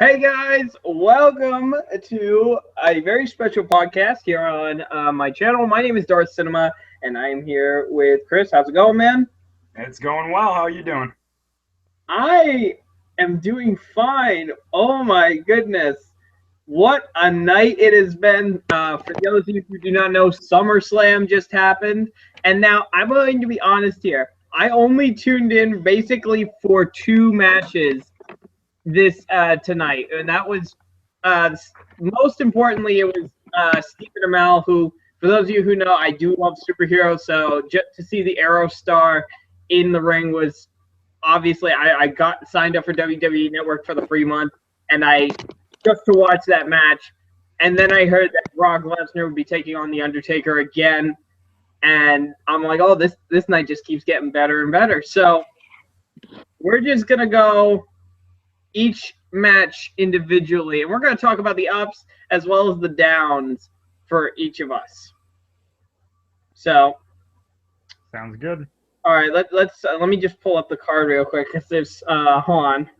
Hey guys, welcome to a very special podcast here on my channel. My name is Darth Cinema, and I am here with Chris. How's it going, man? It's going well. How are you doing? I am doing fine. Oh my goodness. What a night it has been. For those of you who do not know, Summerslam just happened. And now I'm going to be honest here. I only tuned in basically for two matches this tonight, and that was most importantly, it was Stephen Amell, who, for those of you who know, I do love superheroes. So just to see the Arrow Star in the ring was obviously I got signed up for WWE Network for the free month, and I just to watch that match. And then I heard that Brock Lesnar would be taking on the Undertaker again, and I'm like, oh, this night just keeps getting better and better. So we're just gonna go each match individually, and we're going to talk about the ups as well as the downs for each of us. So, Sounds good. all right, let me just pull up the card real quick because there's hold on.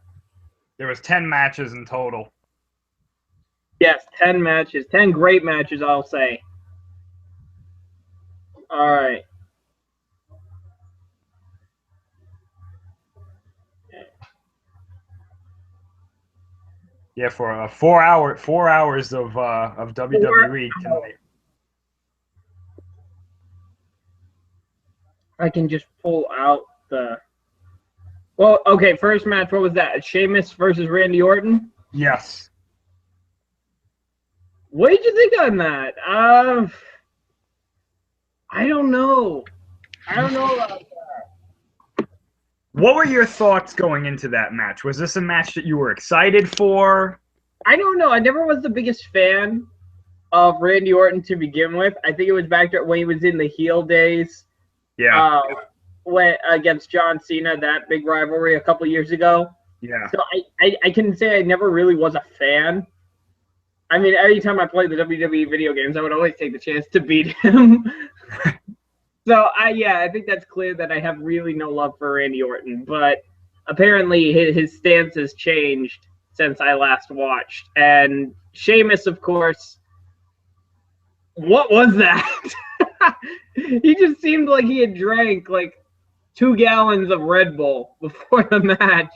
There was 10 matches in total. Yes, 10 matches, 10 great matches, I'll say. All right. Yeah, for 4 hours of WWE tonight. I can just pull out the. Well, okay. First match. What was that? Sheamus versus Randy Orton. Yes. What did you think on that? I don't know. I don't know about that. What were your thoughts going into that match? Was this a match that you were excited for? I don't know. I never was the biggest fan of Randy Orton to begin with. I think it was back when he was in the heel days. Yeah. When against John Cena, that big rivalry a couple years ago. Yeah. So I can say I never really was a fan. I mean, every time I played the WWE video games, I would always take the chance to beat him. So I think that's clear that I have really no love for Randy Orton. But apparently his stance has changed since I last watched. And Sheamus, of course, what was that? He just seemed like he had drank like 2 gallons of Red Bull before the match,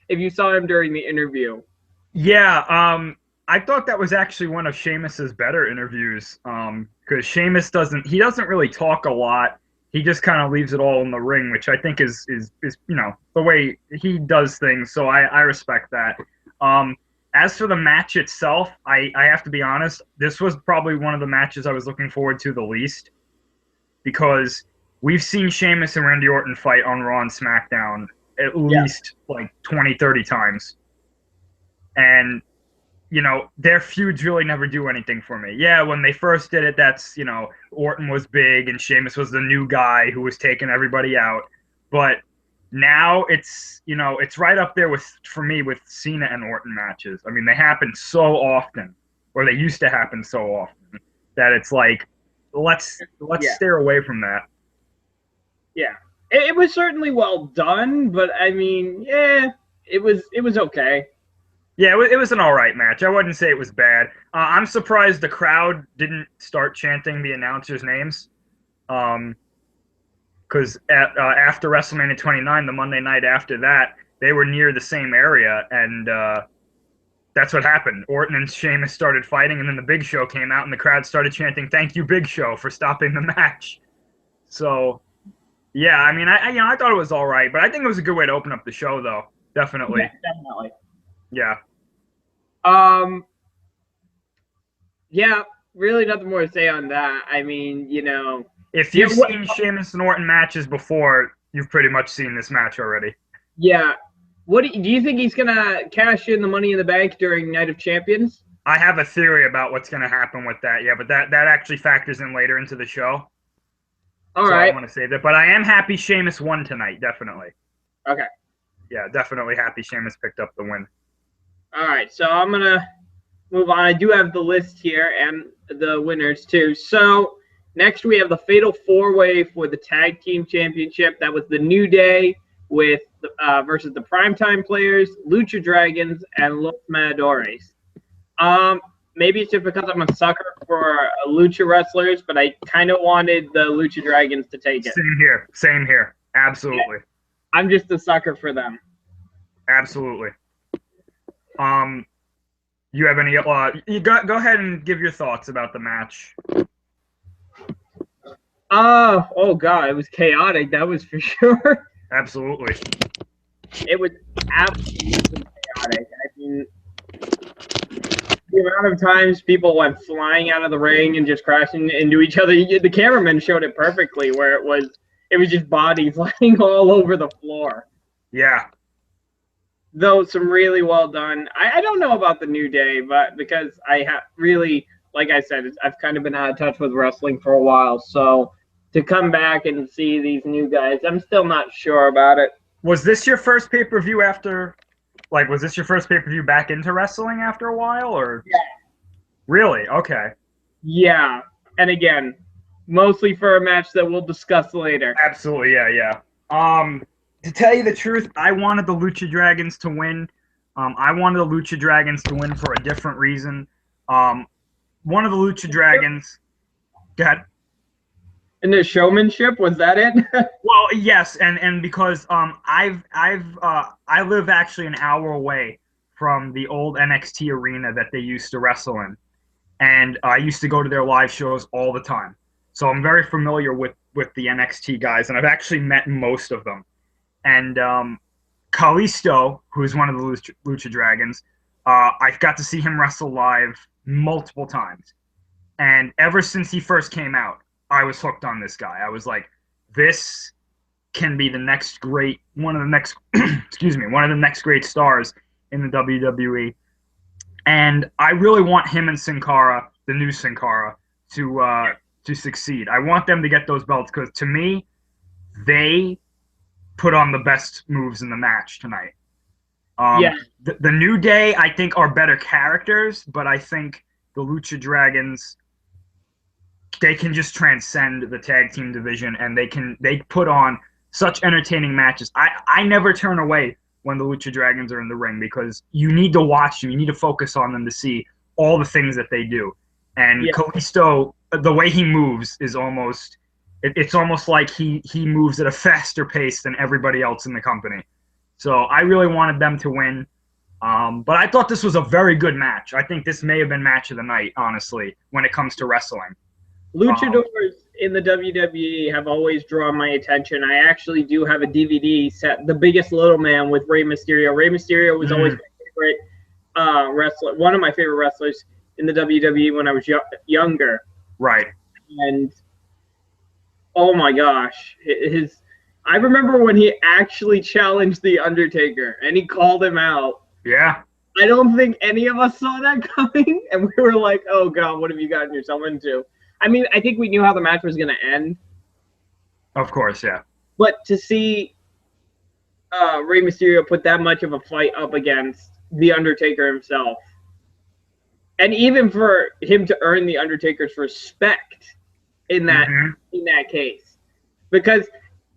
if you saw him during the interview. Yeah, I thought that was actually one of Sheamus's better interviews. Because Sheamus doesn't really talk a lot. He just kind of leaves it all in the ring, which I think is the way he does things. So I respect that. As for the match itself, I have to be honest, this was probably one of the matches I was looking forward to the least, because we've seen Sheamus and Randy Orton fight on Raw and SmackDown at least like 20, 30 times. And, their feuds really never do anything for me. Yeah, when they first did it, that's, Orton was big and Sheamus was the new guy who was taking everybody out. But now it's right up there for me with Cena and Orton matches. I mean, they happen so often, or they used to happen so often, that it's like, let's steer away from that. Yeah, it was certainly well done, but I mean, yeah, it was okay. Yeah, it was an all right match. I wouldn't say it was bad. I'm surprised the crowd didn't start chanting the announcers' names. Because after WrestleMania 29, the Monday night after that, they were near the same area, and that's what happened. Orton and Sheamus started fighting, and then the Big Show came out, and the crowd started chanting, "Thank you, Big Show, for stopping the match." So, yeah, I mean, I thought it was all right, but I think it was a good way to open up the show, though. Definitely. Yeah, definitely. Yeah. Yeah, really nothing more to say on that. I mean, if you've seen Sheamus and Orton matches before, you've pretty much seen this match already. Yeah. What do you think he's gonna cash in the Money in the Bank during Night of Champions? I have a theory about what's going to happen with that. Yeah, but that actually factors in later into the show. All right. I want to save that, but I am happy Sheamus won tonight. Definitely. Okay. Yeah, definitely happy Sheamus picked up the win. All right, so I'm gonna move on. I do have the list here and the winners too. So next we have the Fatal 4-Way for the Tag Team Championship. That was the New Day with versus the Primetime Players, Lucha Dragons, and Los Matadores. Maybe it's just because I'm a sucker for lucha wrestlers, but I kind of wanted the Lucha Dragons to take it. Same here. Same here. Absolutely. Yeah, I'm just a sucker for them. Absolutely. You have any? You go ahead and give your thoughts about the match. Oh god, it was chaotic. That was for sure. Absolutely. It was absolutely chaotic. I mean, the amount of times people went flying out of the ring and just crashing into each other. The cameraman showed it perfectly, where it was just bodies lying all over the floor. Yeah. Though some really well done. I don't know about the New Day, but because I have really, like I said, I've kind of been out of touch with wrestling for a while. So to come back and see these new guys, I'm still not sure about it. Was this your first pay-per-view after? Like, was this your first pay-per-view back into wrestling after a while, or? Yeah. Really? Okay. Yeah, and again, mostly for a match that we'll discuss later. Absolutely, yeah. To tell you the truth, I wanted the Lucha Dragons to win. I wanted the Lucha Dragons to win for a different reason. One of the Lucha Dragons. Go ahead. And the showmanship, was that it? Well, yes, and because I live actually an hour away from the old NXT arena that they used to wrestle in, and I used to go to their live shows all the time. So I'm very familiar with the NXT guys, and I've actually met most of them. And Kalisto, who is one of the Lucha Dragons, I've got to see him wrestle live multiple times. And ever since he first came out, I was hooked on this guy. I was like, this can be the next great, one of the next, one of the next great stars in the WWE. And I really want him and Sin Cara, the new Sin Cara, to succeed. I want them to get those belts because to me, they put on the best moves in the match tonight. Yeah. The New Day, I think, are better characters, but I think the Lucha Dragons, they can just transcend the tag team division, and they put on such entertaining matches. I never turn away when the Lucha Dragons are in the ring because you need to watch them. You need to focus on them to see all the things that they do. And yeah. Kalisto, the way he moves is almost – it's almost like he moves at a faster pace than everybody else in the company. So I really wanted them to win. But I thought this was a very good match. I think this may have been match of the night, honestly, when it comes to wrestling. Luchadors in the WWE have always drawn my attention. I actually do have a DVD set, The Biggest Little Man with Rey Mysterio. Rey Mysterio was always my favorite wrestler, one of my favorite wrestlers in the WWE when I was younger. Right. And oh my gosh, I remember when he actually challenged The Undertaker and he called him out. Yeah. I don't think any of us saw that coming, and we were like, oh God, what have you gotten yourself into? I mean, I think we knew how the match was going to end. Of course, yeah. But to see Rey Mysterio put that much of a fight up against The Undertaker himself, and even for him to earn The Undertaker's respect in that case, because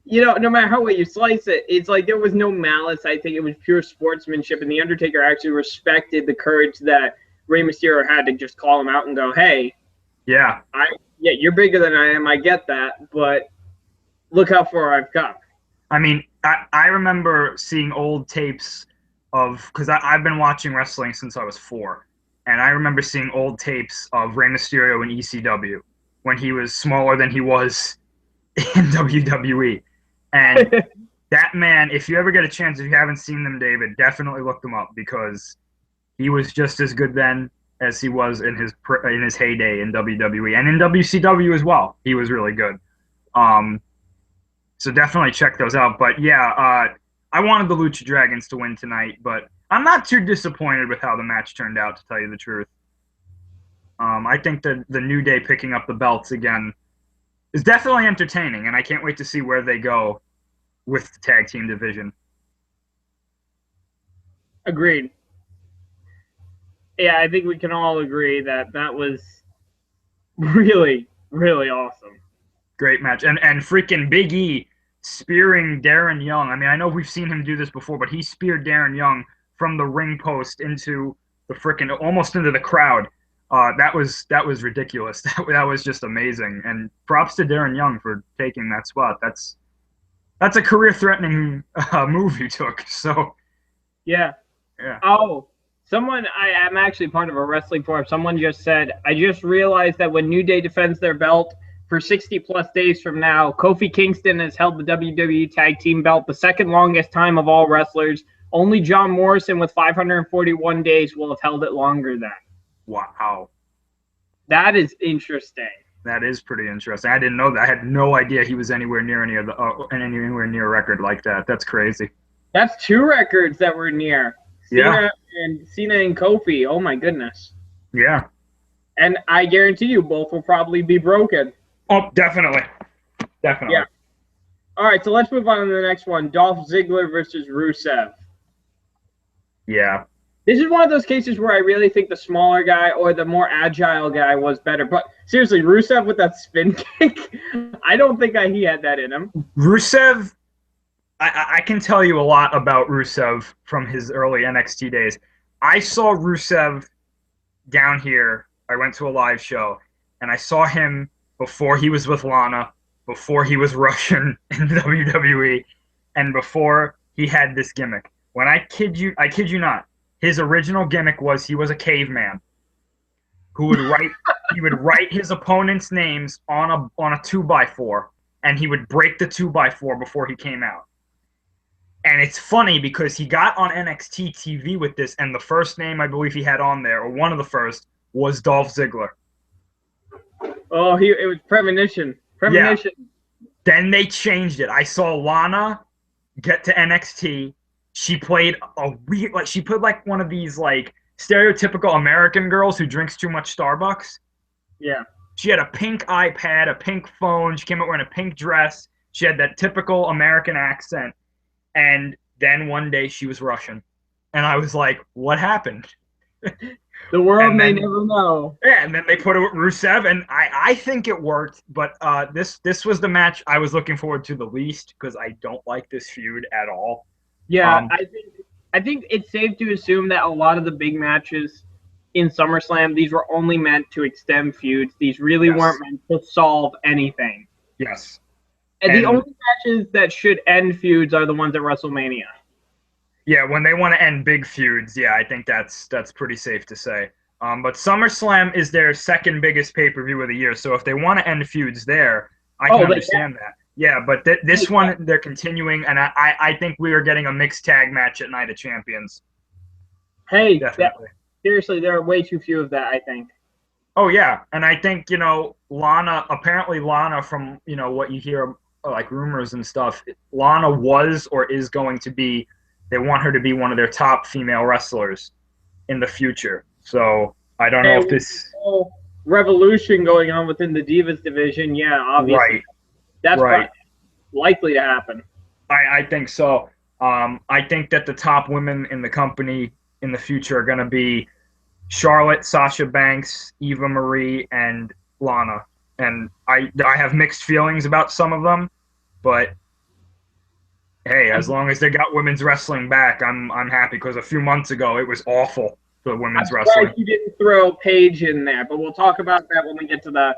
no matter how way you slice it, it's like there was no malice. I think it was pure sportsmanship, and The Undertaker actually respected the courage that Rey Mysterio had to just call him out and go, "Hey, yeah, you're bigger than I am. I get that, but look how far I've come." I mean, I remember seeing old tapes because I've been watching wrestling since I was 4, and I remember seeing old tapes of Rey Mysterio in ECW when he was smaller than he was in WWE. And that man, if you ever get a chance, if you haven't seen them, David, definitely look them up because he was just as good then as he was in his heyday in WWE and in WCW as well. He was really good. So definitely check those out. But yeah, I wanted the Lucha Dragons to win tonight, but I'm not too disappointed with how the match turned out, to tell you the truth. I think that the New Day picking up the belts again is definitely entertaining, and I can't wait to see where they go with the tag team division. Agreed. Yeah, I think we can all agree that was really, really awesome. Great match. And freaking Big E spearing Darren Young. I mean, I know we've seen him do this before, but he speared Darren Young from the ring post into the frickin' almost into the crowd. That was ridiculous. That was just amazing. And props to Darren Young for taking that spot. That's a career-threatening move he took. So Yeah. yeah. Oh, I am actually part of a wrestling forum. Someone just said, I just realized that when New Day defends their belt for 60 plus days from now, Kofi Kingston has held the WWE Tag Team belt the second longest time of all wrestlers. Only John Morrison with 541 days will have held it longer than. Wow. That is interesting. That is pretty interesting. I didn't know that. I had no idea he was anywhere near anywhere near a record like that. That's crazy. That's two records that were near. Yeah. Cena and Kofi. Oh my goodness. Yeah. And I guarantee you both will probably be broken. Oh, definitely. Definitely. Yeah. All right, so let's move on to the next one. Dolph Ziggler versus Rusev. Yeah. This is one of those cases where I really think the smaller guy or the more agile guy was better. But seriously, Rusev with that spin kick, I don't think he had that in him. Rusev, I can tell you a lot about Rusev from his early NXT days. I saw Rusev down here. I went to a live show, and I saw him before he was with Lana, before he was Russian in WWE, and before he had this gimmick. When I kid you not, his original gimmick was he was a caveman who would write his opponent's names on a 2x4, and he would break the 2x4 before he came out. And it's funny because he got on NXT TV with this, and the first name I believe he had on there, or one of the first, was Dolph Ziggler. Oh, it was Premonition. Yeah. Then they changed it. I saw Lana get to NXT. She played one of these like stereotypical American girls who drinks too much Starbucks. Yeah. She had a pink iPad, a pink phone. She came out wearing a pink dress. She had that typical American accent. And then one day she was Russian. And I was like, what happened? The world may never know. Yeah, and then they put it with Rusev, and I think it worked. But this was the match I was looking forward to the least because I don't like this feud at all. Yeah, I think it's safe to assume that a lot of the big matches in SummerSlam, these were only meant to extend feuds. These really weren't meant to solve anything. Yes. And the only matches that should end feuds are the ones at WrestleMania. Yeah, when they want to end big feuds, yeah, I think that's pretty safe to say. But SummerSlam is their second biggest pay-per-view of the year, so if they want to end feuds there, I can understand that. Yeah, but this one, they're continuing, and I think we are getting a mixed tag match at Night of Champions. Hey, definitely. Seriously, there are way too few of that, I think. Oh, yeah, and I think, apparently Lana, from, what you hear, like rumors and stuff, Lana was or is going to be, they want her to be one of their top female wrestlers in the future. So I don't know if this whole revolution going on within the Divas division, yeah, obviously. Right. That's likely to happen. I think so. I think that the top women in the company in the future are going to be Charlotte, Sasha Banks, Eva Marie, and Lana. And I have mixed feelings about some of them, but hey, as long as they got women's wrestling back, I'm happy because a few months ago it was awful for women's wrestling. You didn't throw Paige in there, but we'll talk about that when we get to that.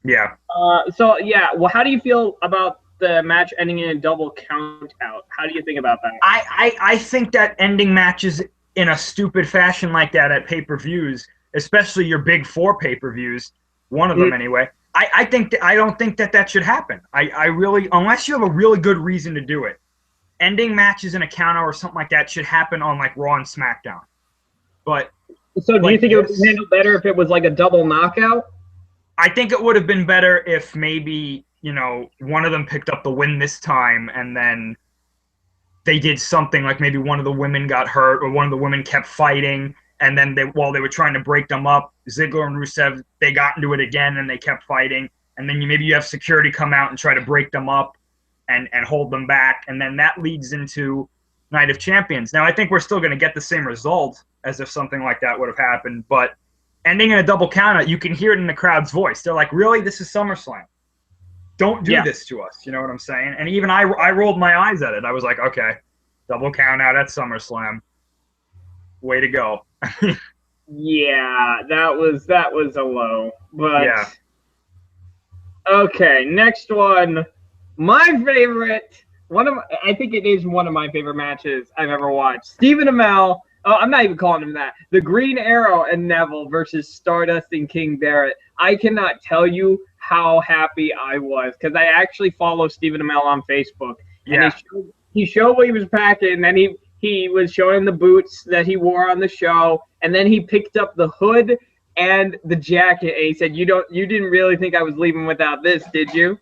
Yeah. Well, how do you feel about the match ending in a double count out? How do you think about that? I think that ending matches in a stupid fashion like that at pay-per-views, especially your big four pay-per-views, one of them anyway, I don't think that should happen. I really, unless you have a really good reason to do it, ending matches in a counter or something like that should happen on like Raw and SmackDown. But so do you think it would be handled better if it was like a double knockout? I think it would have been better if maybe, one of them picked up the win this time and then they did something like maybe one of the women got hurt or one of the women kept fighting, and then while they were trying to break them up, Ziggler and Rusev, they got into it again and they kept fighting, and then maybe you have security come out and try to break them up and hold them back, and then that leads into Night of Champions. Now, I think we're still going to get the same result as if something like that would have happened, but ending in a double countout, you can hear it in the crowd's voice. They're like, really? This is SummerSlam. Don't do Yeah. this to us. You know what I'm saying? And even I rolled my eyes at it. I was like, okay, double count out at SummerSlam. Way to go. Yeah, that was a low. But Yeah. okay, next one. My favorite, I think it is one of my favorite matches I've ever watched. Stephen Amell. Oh, I'm not even calling him that. The Green Arrow and Neville versus Stardust and King Barrett. I cannot tell you how happy I was because I actually follow Stephen Amell on Facebook, and Yeah. he showed what he was packing, and then he was showing the boots that he wore on the show, and then he picked up the hood and the jacket, and he said, you didn't really think I was leaving without this, did you?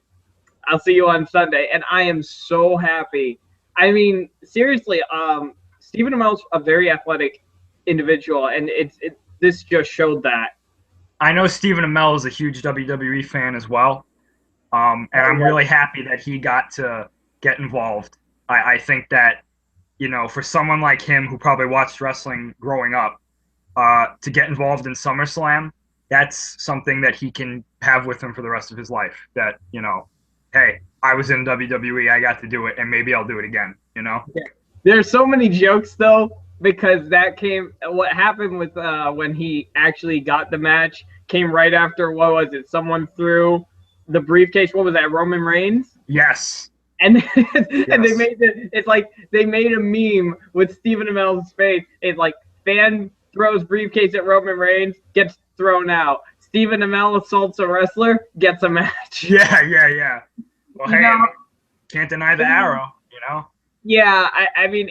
I'll see you on Sunday. And I am so happy. I mean, seriously, Stephen Amell's a very athletic individual, and this just showed that. I know Stephen Amell is a huge WWE fan as well. And Oh, I'm yeah. really happy that he got to get involved. I think that, you know, for someone like him who probably watched wrestling growing up, to get involved in SummerSlam, that's something that he can have with him for the rest of his life. That, you know, hey, I was in WWE, I got to do it, and maybe I'll do it again, you know? Yeah. There's so many jokes, though, because what happened with when he actually got the match came right after, what was it? Someone threw the briefcase, what was that, Roman Reigns? Yes. And Yes. and it's like they made a meme with Stephen Amell's face. It's like fan throws briefcase at Roman Reigns, gets thrown out. Stephen Amell assaults a wrestler, gets a match. Yeah. Well, hey, can't deny the arrow, you know? Yeah, I mean,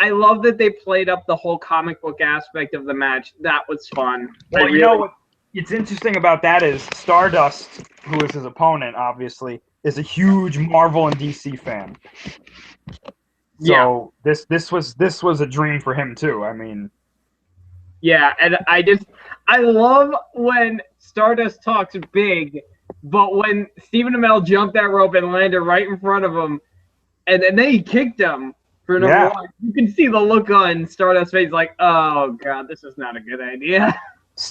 I love that they played up the whole comic book aspect of the match. That was fun. Well, you know what? It's interesting about that is Stardust, who is his opponent, obviously, is a huge Marvel and DC fan. So Yeah. this was a dream for him too. I mean, Yeah, and I love when Stardust talks big, but when Stephen Amell jumped that rope and landed right in front of him, and then he kicked him for number yeah. one, you can see the look on Stardust's face like, oh god, this is not a good idea.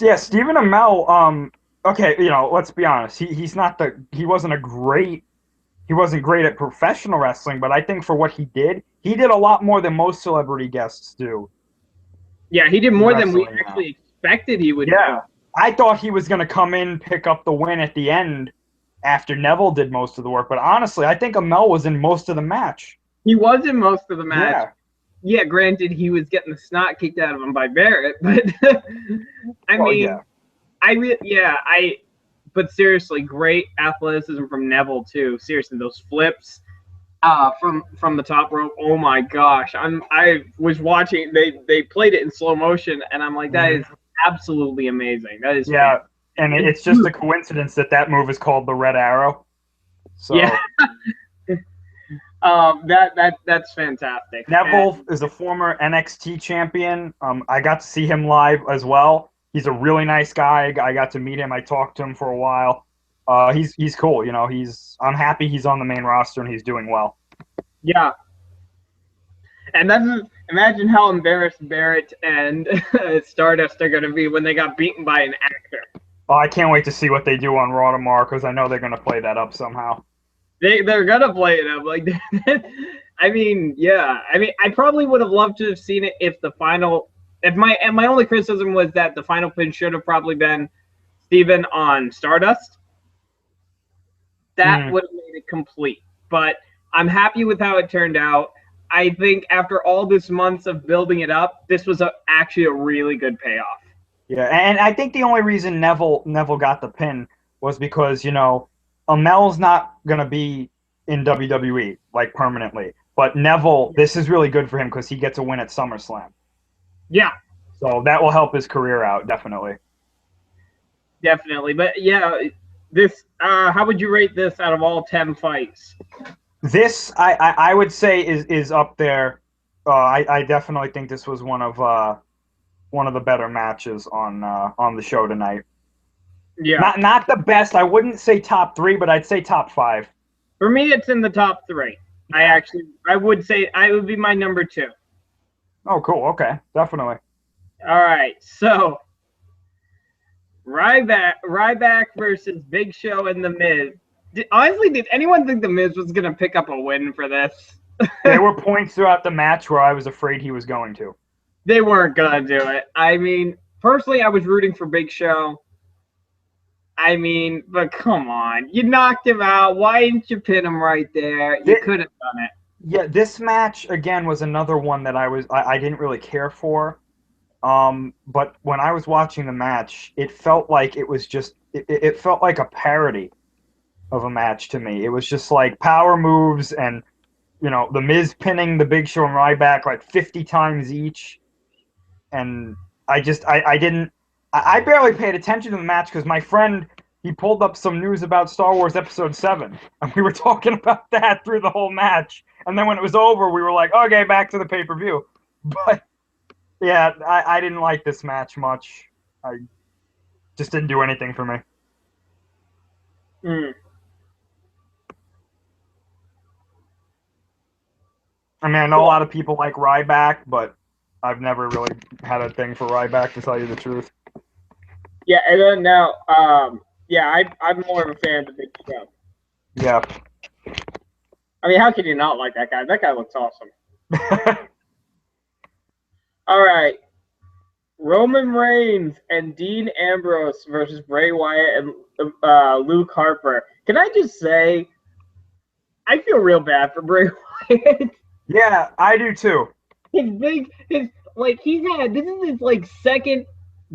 Yeah, Stephen Amell. Okay, you know, let's be honest. He wasn't great at professional wrestling, but I think for what he did a lot more than most celebrity guests do. Yeah, he did more than we Wrestling, actually expected he would Yeah, I thought he was going to come in, pick up the win at the end after Neville did most of the work. But honestly, I think Amell was in most of the match. He was in most of the match. Yeah. Yeah, granted, he was getting the snot kicked out of him by Barrett, but but seriously, great athleticism from Neville too. Seriously, those flips from the top rope. Oh my gosh, I was watching. They played it in slow motion, and I'm like, that is absolutely amazing. That is fantastic. And it's just a coincidence that move is called the Red Arrow. So yeah. That's fantastic. Neville is a former NXT champion. I got to see him live as well. He's a really nice guy. I got to meet him. I talked to him for a while. He's cool. You know, I'm happy he's on the main roster and he's doing well. Yeah. And imagine how embarrassed Barrett and Stardust are going to be when they got beaten by an actor. Oh, I can't wait to see what they do on Raw tomorrow because I know they're going to play that up somehow. They're gonna play it up like that. I mean, yeah. I mean, I probably would have loved to have seen it if my only criticism was that the final pin should have probably been Steven on Stardust. That would have made it complete. But I'm happy with how it turned out. I think after all this months of building it up, this was actually a really good payoff. Yeah, and I think the only reason Neville got the pin was because, you know, Amell's not going to be in WWE, like, permanently. But Neville, this is really good for him because he gets a win at SummerSlam. Yeah. So that will help his career out, definitely. Definitely. But, yeah, how would you rate this out of all 10 fights? This, I would say, is up there. I definitely think this was one of the better matches on the show tonight. Yeah. Not the best. I wouldn't say top 3, but I'd say top 5. For me, it's in the top 3. I would say it would be my number 2. Oh, cool. Okay, definitely. All right, so Ryback versus Big Show and The Miz. Honestly, did anyone think The Miz was going to pick up a win for this? There were points throughout the match where I was afraid he was going to. They weren't going to do it. I mean, personally, I was rooting for Big Show. I mean, but come on. You knocked him out. Why didn't you pin him right there? You could have done it. Yeah, this match again was another one that I didn't really care for. But when I was watching the match, it felt like it was just it felt like a parody of a match to me. It was just like power moves and the Miz pinning the Big Show and Ryback like 50 times each, and I didn't I barely paid attention to the match because my friend he pulled up some news about Star Wars Episode 7, and we were talking about that through the whole match. And then when it was over, we were like, okay, back to the pay-per-view. But yeah, I didn't like this match much. I just didn't do anything for me. Mm. I mean, I know a lot of people like Ryback, but I've never really had a thing for Ryback, to tell you the truth. Yeah, and then now, yeah, I'm more of a fan of the Big Show. Yeah. I mean, how can you not like that guy? That guy looks awesome. All right. Roman Reigns and Dean Ambrose versus Bray Wyatt and Luke Harper. Can I just say, I feel real bad for Bray Wyatt. Yeah, I do too. He's had, this is his like second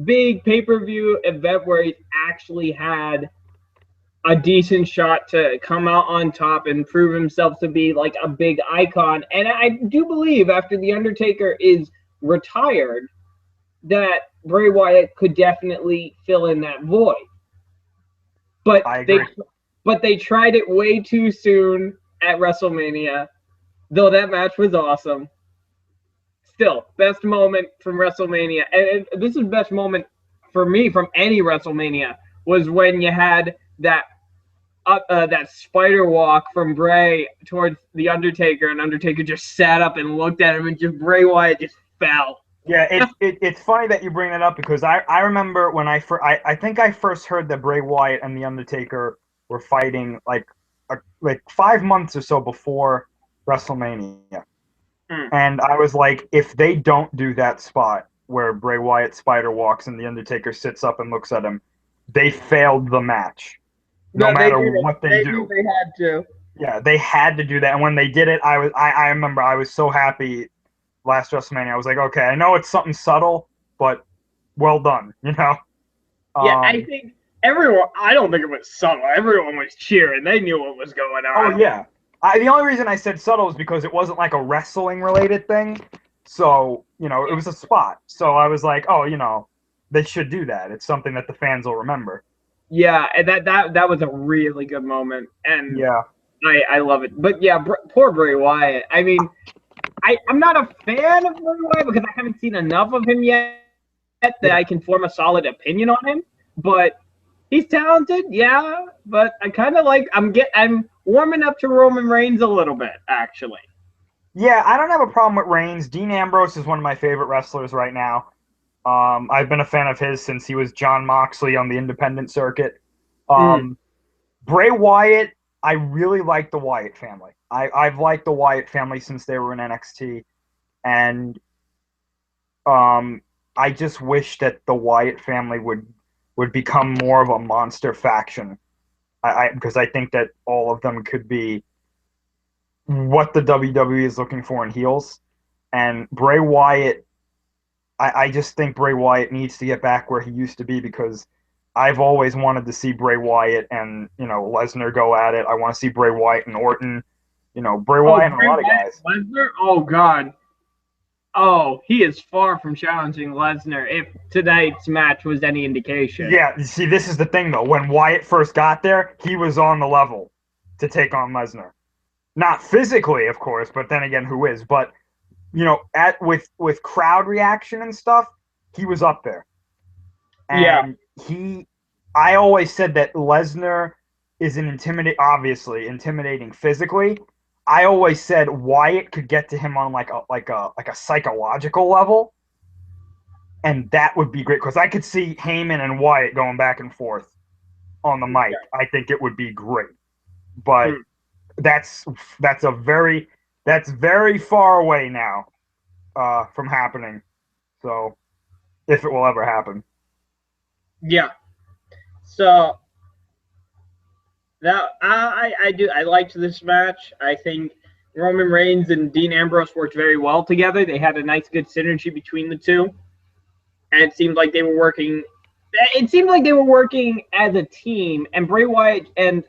big pay-per-view event where he's actually had a decent shot to come out on top and prove himself to be like a big icon. And I do believe after The Undertaker is retired that Bray Wyatt could definitely fill in that void. But they tried it way too soon at WrestleMania, though that match was awesome. Still, best moment from WrestleMania, and this is best moment for me from any WrestleMania, was when you had that spider walk from Bray towards The Undertaker, and Undertaker just sat up and looked at him, and just Bray Wyatt just fell. Yeah, it's funny that you bring that up because I remember when I think I first heard that Bray Wyatt and The Undertaker were fighting like 5 months or so before WrestleMania. And I was like, if they don't do that spot where Bray Wyatt spider walks and The Undertaker sits up and looks at him, they failed the match. No matter what they do. They had to. Yeah, they had to do that. And when they did it, I remember I was so happy last WrestleMania. I was like, okay, I know it's something subtle, but well done, Yeah, I think I don't think it was subtle. Everyone was cheering. They knew what was going on. Oh, yeah. The only reason I said subtle is because it wasn't like a wrestling-related thing. So, it was a spot. So I was like, oh, they should do that. It's something that the fans will remember. Yeah, and that was a really good moment. And yeah, I love it. But yeah, poor Bray Wyatt. I mean, I'm not a fan of Bray Wyatt because I haven't seen enough of him yet that I can form a solid opinion on him. But he's talented, yeah. But I kind of like I'm warming up to Roman Reigns a little bit, actually. Yeah, I don't have a problem with Reigns. Dean Ambrose is one of my favorite wrestlers right now. I've been a fan of his since he was John Moxley on the independent circuit. Bray Wyatt, I really like the Wyatt family. I've liked the Wyatt family since they were in NXT. And I just wish that the Wyatt family would become more of a monster faction. Because I think that all of them could be what the WWE is looking for in heels. And Bray Wyatt, I just think Bray Wyatt needs to get back where he used to be because I've always wanted to see Bray Wyatt and, Lesnar go at it. I want to see Bray Wyatt and Orton. Bray Wyatt and a lot of guys. Lesnar? Oh, God. Oh, he is far from challenging Lesnar if tonight's match was any indication. Yeah, see, this is the thing, though. When Wyatt first got there, he was on the level to take on Lesnar. Not physically, of course, but then again, who is? But, with crowd reaction and stuff, he was up there. And I always said that Lesnar is obviously intimidating physically. I always said Wyatt could get to him on like a psychological level, and that would be great because I could see Heyman and Wyatt going back and forth on the mic. I think it would be great. but that's very far away now from happening. So if it will ever happen. Yeah. So that I liked this match. I think Roman Reigns and Dean Ambrose worked very well together. They had a nice, good synergy between the two, and it seemed like they were working. It seemed like they were working as a team, and Bray Wyatt and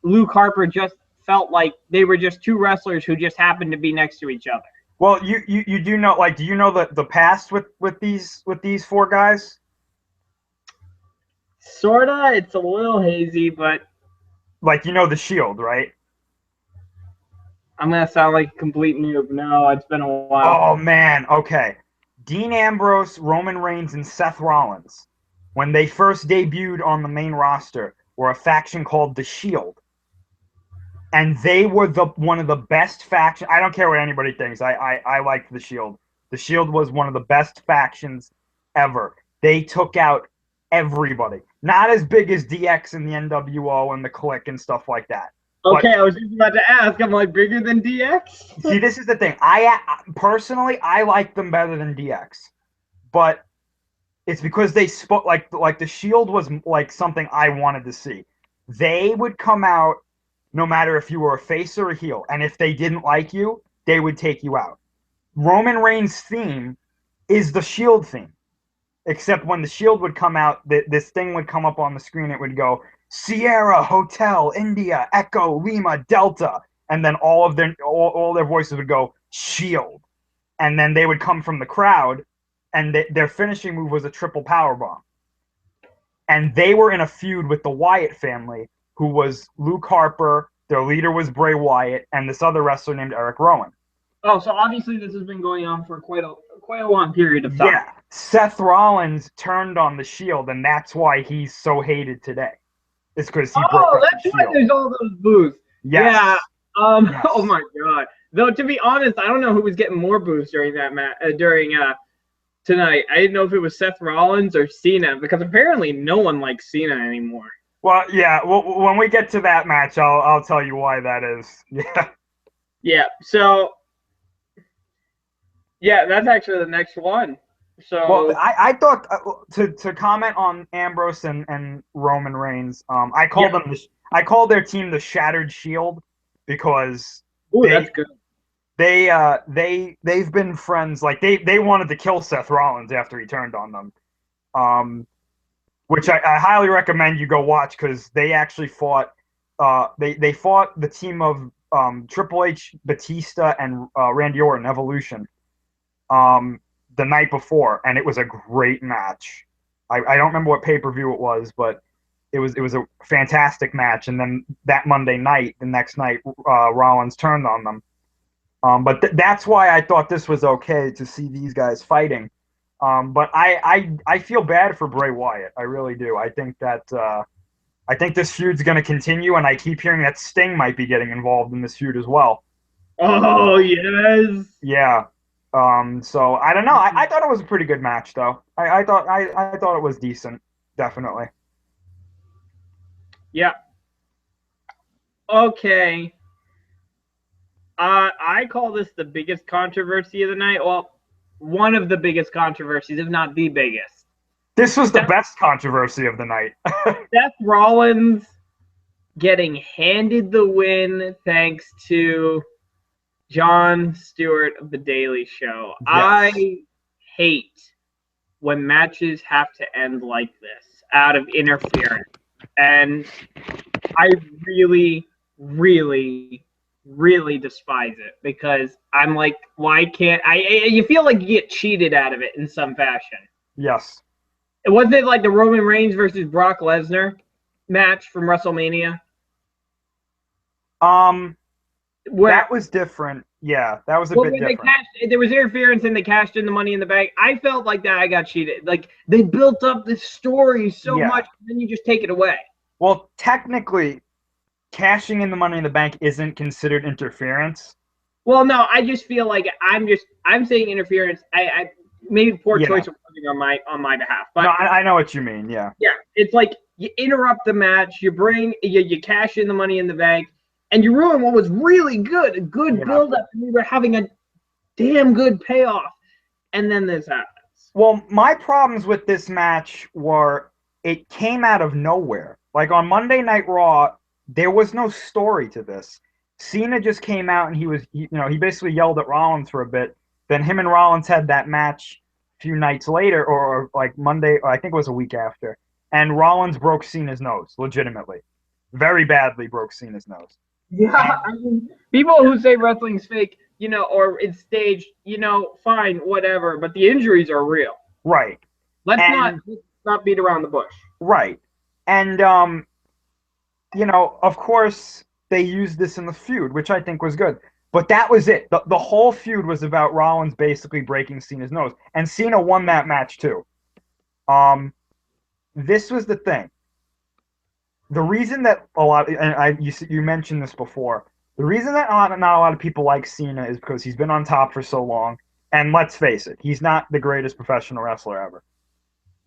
Luke Harper just felt like they were just two wrestlers who just happened to be next to each other. Well, you do know, like, do you know the past with these four guys? Sorta, it's a little hazy, but Like, you know the Shield, right? I'm gonna sound like a complete noob. No, it's been a while. Oh man, okay. Dean Ambrose, Roman Reigns, and Seth Rollins, when they first debuted on the main roster, were a faction called the Shield. And they were one of the best factions. I don't care what anybody thinks. I liked the Shield. The Shield was one of the best factions ever. They took out everybody. Not as big as DX and the NWO and the Clique and stuff like that. Okay, I was just about to ask. I'm like, bigger than DX? See, this is the thing. I personally, I like them better than DX, but it's because they spoke like the Shield was like something I wanted to see. They would come out no matter if you were a face or a heel, and if they didn't like you, they would take you out. Roman Reigns' theme is the Shield theme, except when the Shield would come out, this thing would come up on the screen. It would go Sierra, Hotel, India, Echo, Lima, Delta, and then all their voices would go Shield, and then they would come from the crowd, and their finishing move was a triple powerbomb. And they were in a feud with the Wyatt family, who was Luke Harper, their leader was Bray Wyatt, and this other wrestler named Eric Rowan. Oh, so obviously this has been going on for quite a long period of time. Yeah, Seth Rollins turned on the Shield, and that's why he's so hated today. It's because he broke up that's the why Shield. there's all those boos. Yes. Yeah. Yes. Oh my God. Though to be honest, I don't know who was getting more boos during that tonight. I didn't know if it was Seth Rollins or Cena, because apparently no one likes Cena anymore. Well, yeah. Well, when we get to that match, I'll tell you why that is. Yeah. Yeah. So. Yeah, that's actually the next one. So. Well, I thought to comment on Ambrose and Roman Reigns. I called their team the Shattered Shield because that's good. They've been friends. Like they wanted to kill Seth Rollins after he turned on them. Which I highly recommend you go watch, because they actually fought. They fought the team of Triple H, Batista, and Randy Orton, Evolution, the night before, and it was a great match. I don't remember what pay-per-view it was, but it was a fantastic match. And then that Monday night, the next night, Rollins turned on them. But that's why I thought this was okay to see these guys fighting. But I feel bad for Bray Wyatt. I really do. I think this feud's going to continue, and I keep hearing that Sting might be getting involved in this feud as well. Oh, yes. Yeah. So I don't know. I thought it was a pretty good match, though. I thought it was decent, definitely. Yeah. Okay. I call this the biggest controversy of the night. Well, one of the biggest controversies, if not the biggest. This was the best controversy of the night. Seth Rollins getting handed the win thanks to Jon Stewart of The Daily Show. Yes. I hate when matches have to end like this, out of interference. And I really, really, really despise it, because I'm like, why can't you feel like you get cheated out of it in some fashion. Yes. Wasn't it like the Roman Reigns versus Brock Lesnar match from WrestleMania? That was different. Yeah, that was a bit different. There was interference and they cashed in the Money in the Bank. I felt like that I got cheated. Like, they built up this story so much, and then you just take it away. Well, technically, cashing in the Money in the Bank isn't considered interference. Well, no, I just feel like I'm saying interference. I made poor choice of wording on my behalf. But no, I know what you mean. Yeah. Yeah, it's like you interrupt the match, you cash in the Money in the Bank, and you ruin what was really good, a good build up, and we were having a damn good payoff, and then this happens. Well, my problems with this match were it came out of nowhere. Like on Monday Night Raw, there was no story to this. Cena just came out and he basically yelled at Rollins for a bit. Then him and Rollins had that match a few nights later, or like Monday, or I think it was a week after. And Rollins broke Cena's nose, legitimately. Very badly broke Cena's nose. Yeah, I mean, people who say wrestling's fake, or it's staged, fine, whatever, but the injuries are real. Right. Let's not beat around the bush. Right. And of course they used this in the feud, which I think was good. But that was it. The whole feud was about Rollins basically breaking Cena's nose. And Cena won that match too. This was the thing. The reason that you mentioned this before, the reason that not a lot of people like Cena is because he's been on top for so long. And let's face it, he's not the greatest professional wrestler ever.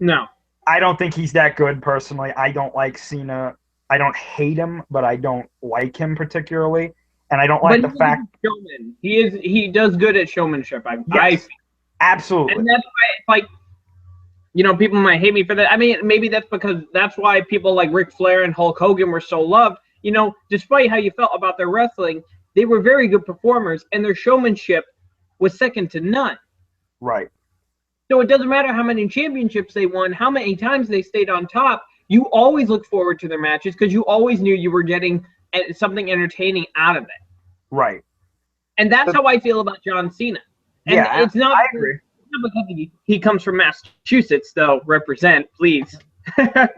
No. I don't think he's that good personally. I don't like Cena. I don't hate him, but I don't like him particularly. And I don't like the fact showman. He does good at showmanship. Absolutely. And that's why it's like, people might hate me for that. I mean, maybe that's because that's why people like Ric Flair and Hulk Hogan were so loved. Despite how you felt about their wrestling, they were very good performers, and their showmanship was second to none. Right. So it doesn't matter how many championships they won, how many times they stayed on top. You always look forward to their matches because you always knew you were getting something entertaining out of it. Right. And that's how I feel about John Cena. And it's not. I agree. Because he comes from Massachusetts, though. Represent, please. I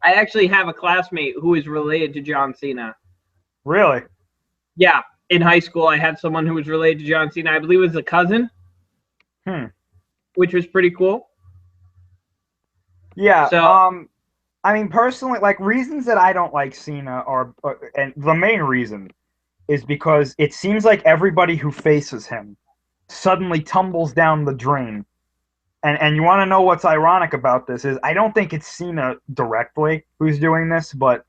actually have a classmate who is related to John Cena. Really? Yeah. In high school, I had someone who was related to John Cena. I believe it was a cousin. Which was pretty cool. Yeah. So, I mean, personally, like reasons that I don't like Cena and the main reason is because it seems like everybody who faces him suddenly tumbles down the drain. And you want to know what's ironic about this is I don't think it's Cena directly who's doing this, but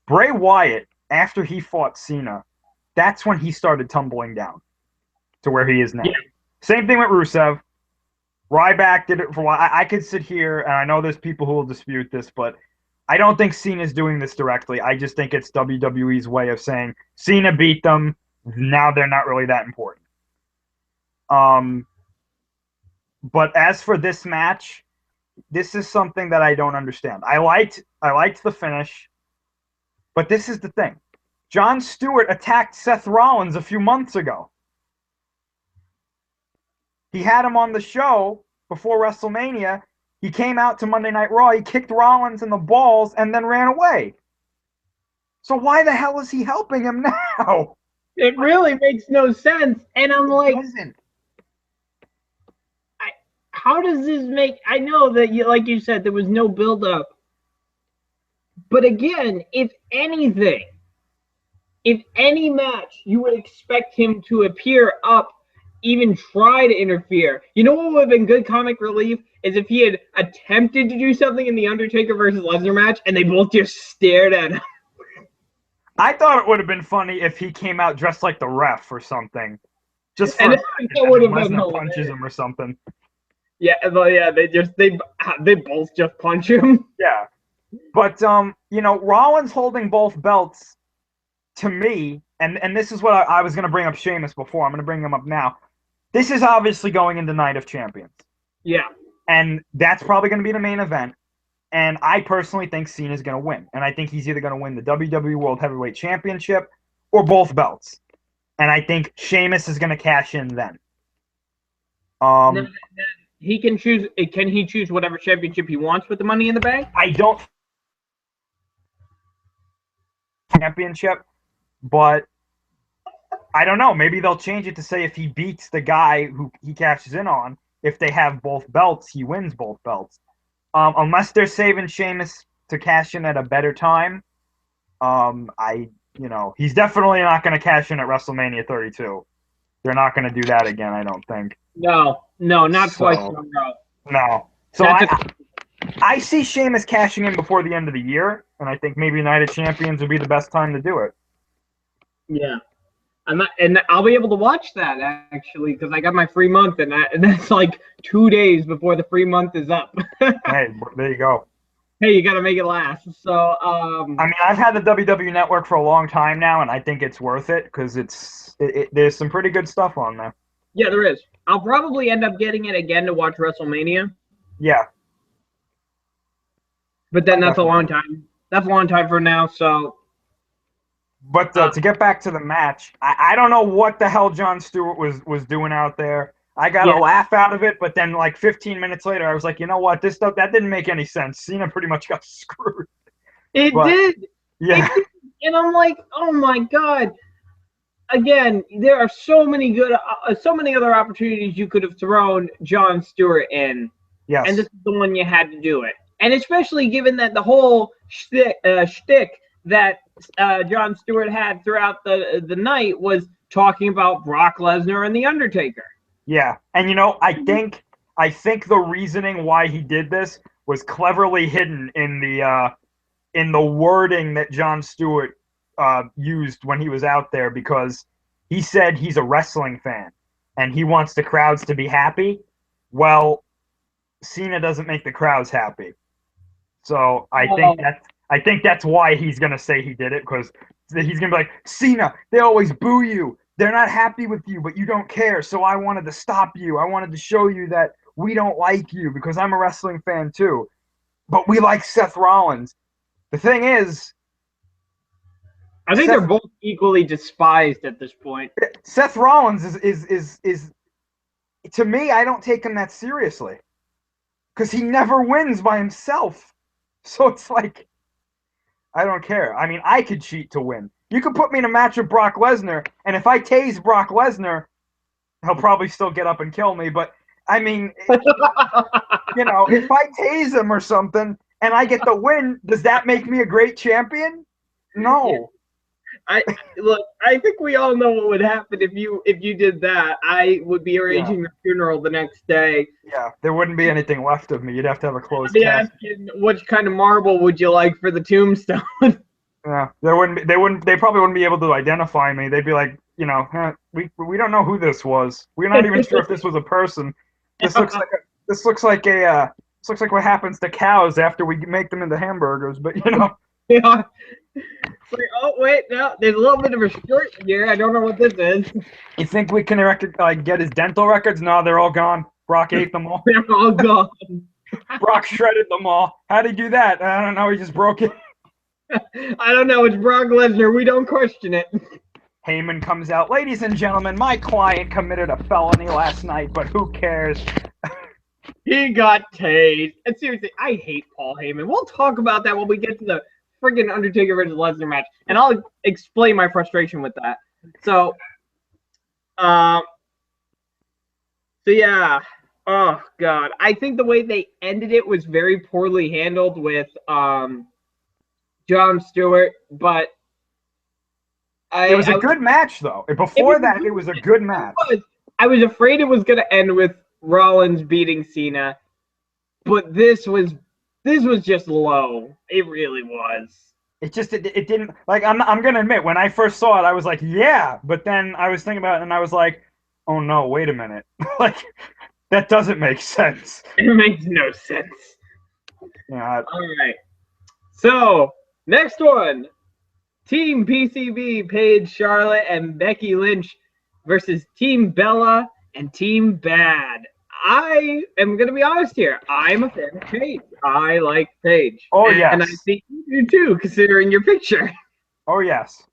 Bray Wyatt, after he fought Cena, that's when he started tumbling down to where he is now. Yeah. Same thing with Rusev. Ryback did it for a while. I could sit here, and I know there's people who will dispute this, but I don't think Cena's doing this directly. I just think it's WWE's way of saying Cena beat them. Now they're not really that important. But as for this match, this is something that I don't understand. I liked the finish, but this is the thing. Jon Stewart attacked Seth Rollins a few months ago. He had him on the show before WrestleMania. He came out to Monday Night Raw. He kicked Rollins in the balls and then ran away. So why the hell is he helping him now? It really makes no sense. And I'm like, how does this make? I know that, like you said, there was no build-up. But again, if anything, if any match, you would expect him to appear up, even try to interfere. You know what would have been good comic relief is if he had attempted to do something in the Undertaker versus Lesnar match and they both just stared at him. I thought it would have been funny if he came out dressed like the ref or something. Just for Lesnar punches him or something. Yeah, well, yeah, they both just punch him. Yeah. But Rollins holding both belts, to me, and this is what I was going to bring up Sheamus before. I'm going to bring him up now. This is obviously going into Night of Champions. Yeah. And that's probably going to be the main event. And I personally think Cena's going to win. And I think he's either going to win the WWE World Heavyweight Championship or both belts. And I think Sheamus is going to cash in then. He can choose. Can he choose whatever championship he wants with the Money in the Bank? I don't championship, but I don't know. Maybe they'll change it to say if he beats the guy who he cashes in on, if they have both belts, he wins both belts. Unless they're saving Sheamus to cash in at a better time, he's definitely not going to cash in at WrestleMania 32. They're not going to do that again, I don't think. No, not twice in a row. No. So I see Sheamus cashing in before the end of the year, and I think maybe Night of Champions would be the best time to do it. Yeah. I'm not, and I'll be able to watch that actually because I got my free month, and that's like 2 days before the free month is up. Hey, there you go. Hey, you got to make it last. So, I mean, I've had the WWE Network for a long time now, and I think it's worth it because there's some pretty good stuff on there. yeah, there is. I'll probably end up getting it again to watch WrestleMania, Yeah, but then that's a long definitely. time. That's a long time from now. So, But uh, to get back to the match, I don't know what the hell Jon Stewart was doing out there. I got a yeah, laugh out of it, but then like 15 minutes later, I was like, you know what, this stuff that didn't make any sense. Cena pretty much got screwed. it But did. yeah, It did. And I'm like, oh my God. Again, there are so many other opportunities you could have thrown Jon Stewart in, and this yes, is the one you had to do it. And especially given that the whole shtick that Jon Stewart had throughout the night was talking about Brock Lesnar and the Undertaker. yeah. And I think the reasoning why he did this was cleverly hidden in the wording that Jon Stewart used when he was out there because he said he's a wrestling fan and he wants the crowds to be happy. Well, Cena doesn't make the crowds happy, so Oh, I think that's why he's gonna say he did it because he's gonna be like Cena. They always boo you. They're not happy with you, but you don't care. So I wanted to stop you. I wanted to show you that we don't like you because I'm a wrestling fan too. But we like Seth Rollins. The thing is, I think they're Seth both equally despised at this point. Seth Rollins is to me. I don't take him that seriously because he never wins by himself. So it's like I don't care. I mean, I could cheat to win. You could put me in a match with Brock Lesnar, and if I tase Brock Lesnar, he'll probably still get up and kill me. But I mean, if I tase him or something and I get the win, does that make me a great champion? Yeah, No. I look. I think we all know what would happen if you did that. I would be Yeah. arranging the funeral the next day. Yeah. There wouldn't be anything left of me. You'd have to have a I'd closed be casket. asking which kind of marble would you like for the tombstone. Yeah, they probably wouldn't be able to identify me. They'd be like, we don't know who this was. We're not even sure if this was a person. This looks like this looks like what happens to cows after we make them into hamburgers. But Yeah. It's like, oh wait, no, there's a little bit of a shirt here. I don't know what this is. you think we can get his dental records? No, they're all gone. Brock ate them all. They're all gone. Brock shredded them all. How'd he do that? I don't know. He just broke it. I don't know. It's Brock Lesnar. We don't question it. Heyman comes out. Ladies and gentlemen, my client committed a felony last night, but who cares? He got tased. And seriously, I hate Paul Heyman. We'll talk about that when we get to the friggin' Undertaker versus Lesnar match, and I'll explain my frustration with that. So, um, so yeah. Oh God, I think the way they ended it was very poorly handled with Jon Stewart, but It was a I good match, though. it was Before a that, good it was a match. good It match. was. I was afraid it was going to end with Rollins beating Cena, but this was just low. It really was. It didn't like I'm gonna admit when I first saw it I was like yeah, but then I was thinking about it and I was like, oh no, wait a minute, like that doesn't make sense. It makes no sense. Yeah, All right. So next one, Team PCB, Paige, Charlotte, and Becky Lynch versus Team Bella and Team Bad. I am going to be honest here. I'm a fan of Paige. I like Paige. oh And I yes, think you do too, considering your picture. oh yes,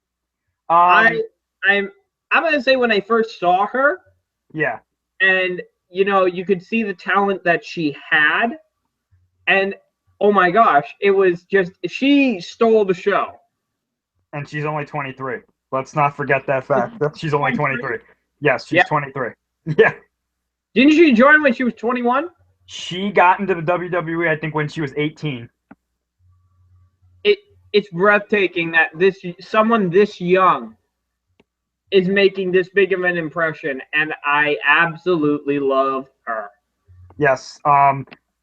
I um, I'm going to say when I first saw her, yeah, and you could see the talent that she had, and oh my gosh, it was just she stole the show. and she's only 23. Let's not forget that fact that she's only 23. Yes, Yeah. she's 23. Yeah, Didn't she join when she was 21? she got into the WWE I think when she was 18. it it's breathtaking that this someone this young is making this big of an impression, and I absolutely love her. Yes,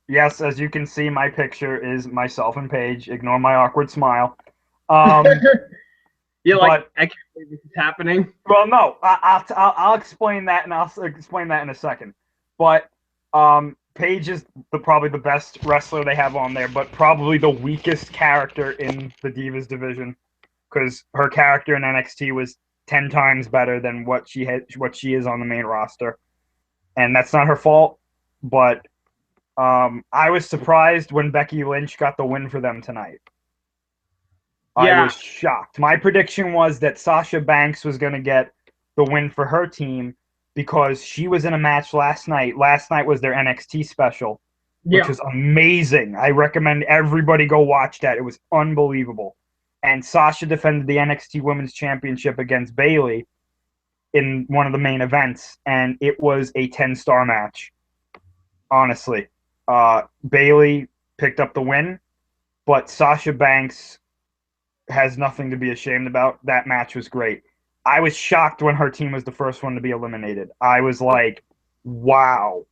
yes, as you can see, my picture is myself and Paige. Ignore my awkward smile. Um, You're like, But I can't believe this is happening. well, no, I'll explain that, and I'll explain that in a second. But Paige is probably the best wrestler they have on there, but probably the weakest character in the Divas division because her character in NXT was 10 times better than what she is on the main roster, and that's not her fault. But I was surprised when Becky Lynch got the win for them tonight. I Yeah, was shocked. My prediction was that Sasha Banks was going to get the win for her team because she was in a match last night. Last night was their NXT special, which yeah. was amazing. I recommend everybody go watch that. It was unbelievable. And Sasha defended the NXT Women's Championship against Bayley in one of the main events, and it was a 10-star match. Honestly, Bayley picked up the win, but Sasha Banks has nothing to be ashamed about. That match was great. I was shocked when her team was the first one to be eliminated. I was like, wow.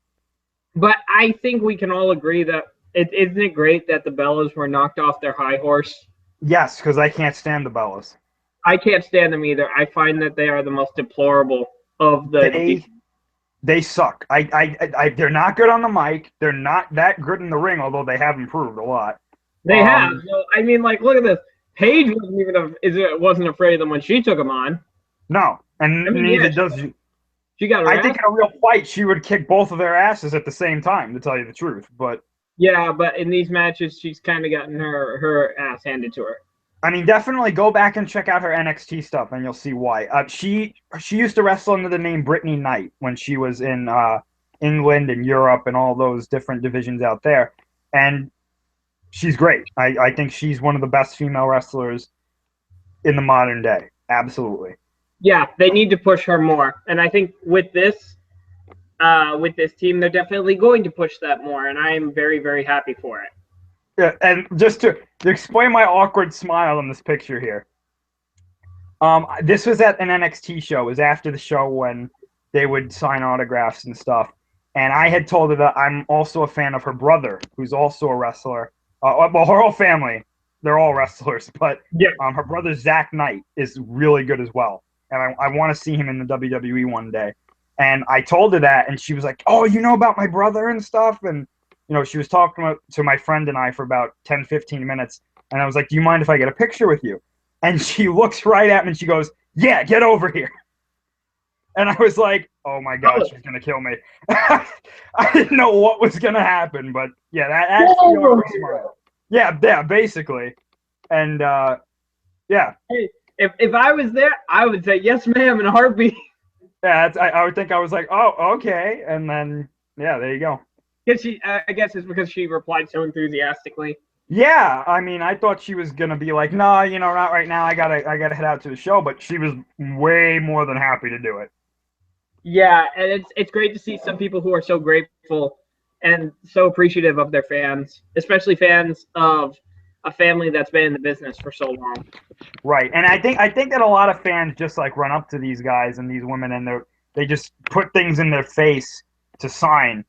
But I think we can all agree that isn't it great that the Bellas were knocked off their high horse? Yes, because I can't stand the Bellas. I can't stand them either. I find that they are the most deplorable of the. They suck. They're not good on the mic. They're not that good in the ring, although they have improved a lot. They have. So, I mean, like, look at this. Paige wasn't afraid of them when she took them on. No, and I mean, neither yeah, does she got her I ass. think in a real fight, she would kick both of their asses at the same time, to tell you the truth. But Yeah, but in these matches, she's kind of gotten her ass handed to her. I mean, definitely go back and check out her NXT stuff, and you'll see why. She used to wrestle under the name Brittany Knight when she was in England and Europe and all those different divisions out there, and she's great. I think she's one of the best female wrestlers in the modern day. Absolutely. Yeah, they need to push her more, and I think with this team, they're definitely going to push that more, and I am very, very happy for it. Yeah, and just to explain my awkward smile in this picture here. This was at an NXT show. It was after the show when they would sign autographs and stuff. And I had told her that I'm also a fan of her brother, who's also a wrestler. Well, her whole family, they're all wrestlers, but Yeah. her brother Zach Knight is really good as well. And I want to see him in the WWE one day. And I told her that, and she was like, "Oh, you know about my brother and stuff?" And she was talking to my friend and I for about 10, 15 minutes. And I was like, "Do you mind if I get a picture with you?" And she looks right at me and she goes, "Yeah, get over here." And I was like, "Oh my God, she's going to kill me." I didn't know what was going to happen, but yeah, that's the awkward smile. Yeah, basically. And yeah. Hey, if I was there, I would say, "Yes, ma'am," in a heartbeat. Yeah, I would think I was like, "Oh, okay." And then, yeah, there you go. I guess it's because she replied so enthusiastically. Yeah, I mean, I thought she was gonna be like, "No, not right now. I gotta head out to the show." But she was way more than happy to do it. Yeah, and it's great to see some people who are so grateful and so appreciative of their fans, especially fans of a family that's been in the business for so long. Right, and I think that a lot of fans just like run up to these guys and these women, and they just put things in their face to sign.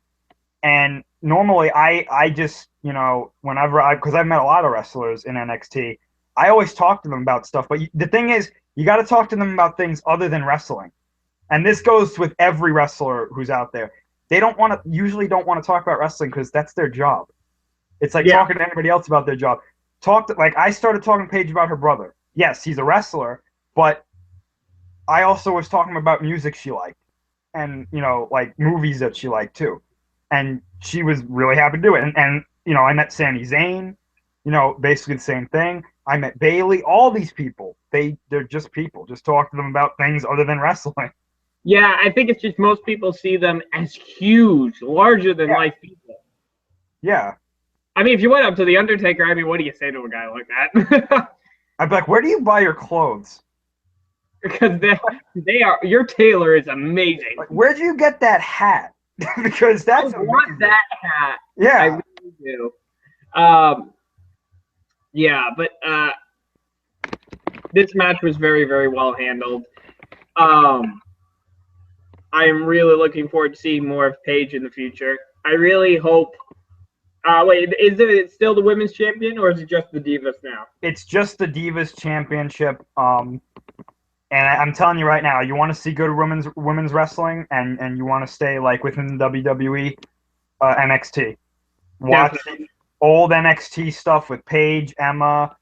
And normally, I just whenever because I've met a lot of wrestlers in NXT, I always talk to them about stuff. But the thing is, you got to talk to them about things other than wrestling. And this goes with every wrestler who's out there. They usually don't want to talk about wrestling because that's their job. It's like talking to anybody else about their job. Like I started talking to Paige about her brother. Yes, he's a wrestler, but I also was talking about music she liked and like movies that she liked too. And she was really happy to do it. And I met Sami Zayn, basically the same thing. I met Bayley. All these people, they're just people. Just talk to them about things other than wrestling. Yeah, I think it's just most people see them as huge, larger than life people. Yeah. I mean, if you went up to the Undertaker, I mean, what do you say to a guy like that? I'd be like, "Where do you buy your clothes?" Because they are. Your tailor is amazing. Like, where'd you get that hat? Because that's I want that hat. Yeah, I really do. Yeah, but this match was very, very well handled. I am really looking forward to seeing more of Paige in the future. I really hope Wait, is it still the women's champion or is it just the Divas now? It's just the Divas Championship. And I'm telling you right now, you want to see good women's wrestling, and you want to stay like within the WWE, NXT. Watch Definitely. old NXT stuff with Paige, Emma,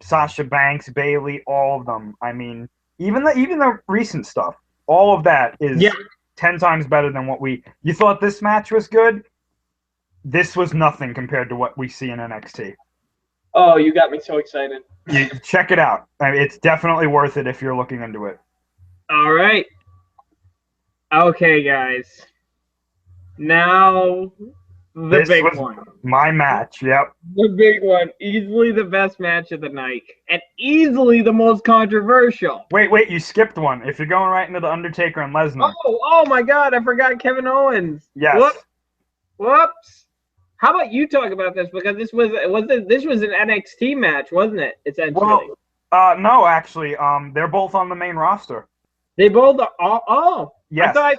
Sasha Banks, Bailey, all of them. I mean, even the recent stuff, all of that Yeah. is 10 times better than what we. You thought this match was good? This was nothing compared to what we see in NXT. Oh, you got me so excited. You check it out. I mean, it's definitely worth it if you're looking into it. All right. Okay, guys. Now the This big was one. my match. Yep. The big one. Easily the best match of the night. And easily the most controversial. Wait, you skipped one. If you're going right into the Undertaker and Lesnar. Oh my God! I forgot Kevin Owens. Yes. Whoops. How about you talk about this because this was an NXT match, wasn't it? Essentially. Well, no, actually, they're both on the main roster. They both are. Oh, Yes. I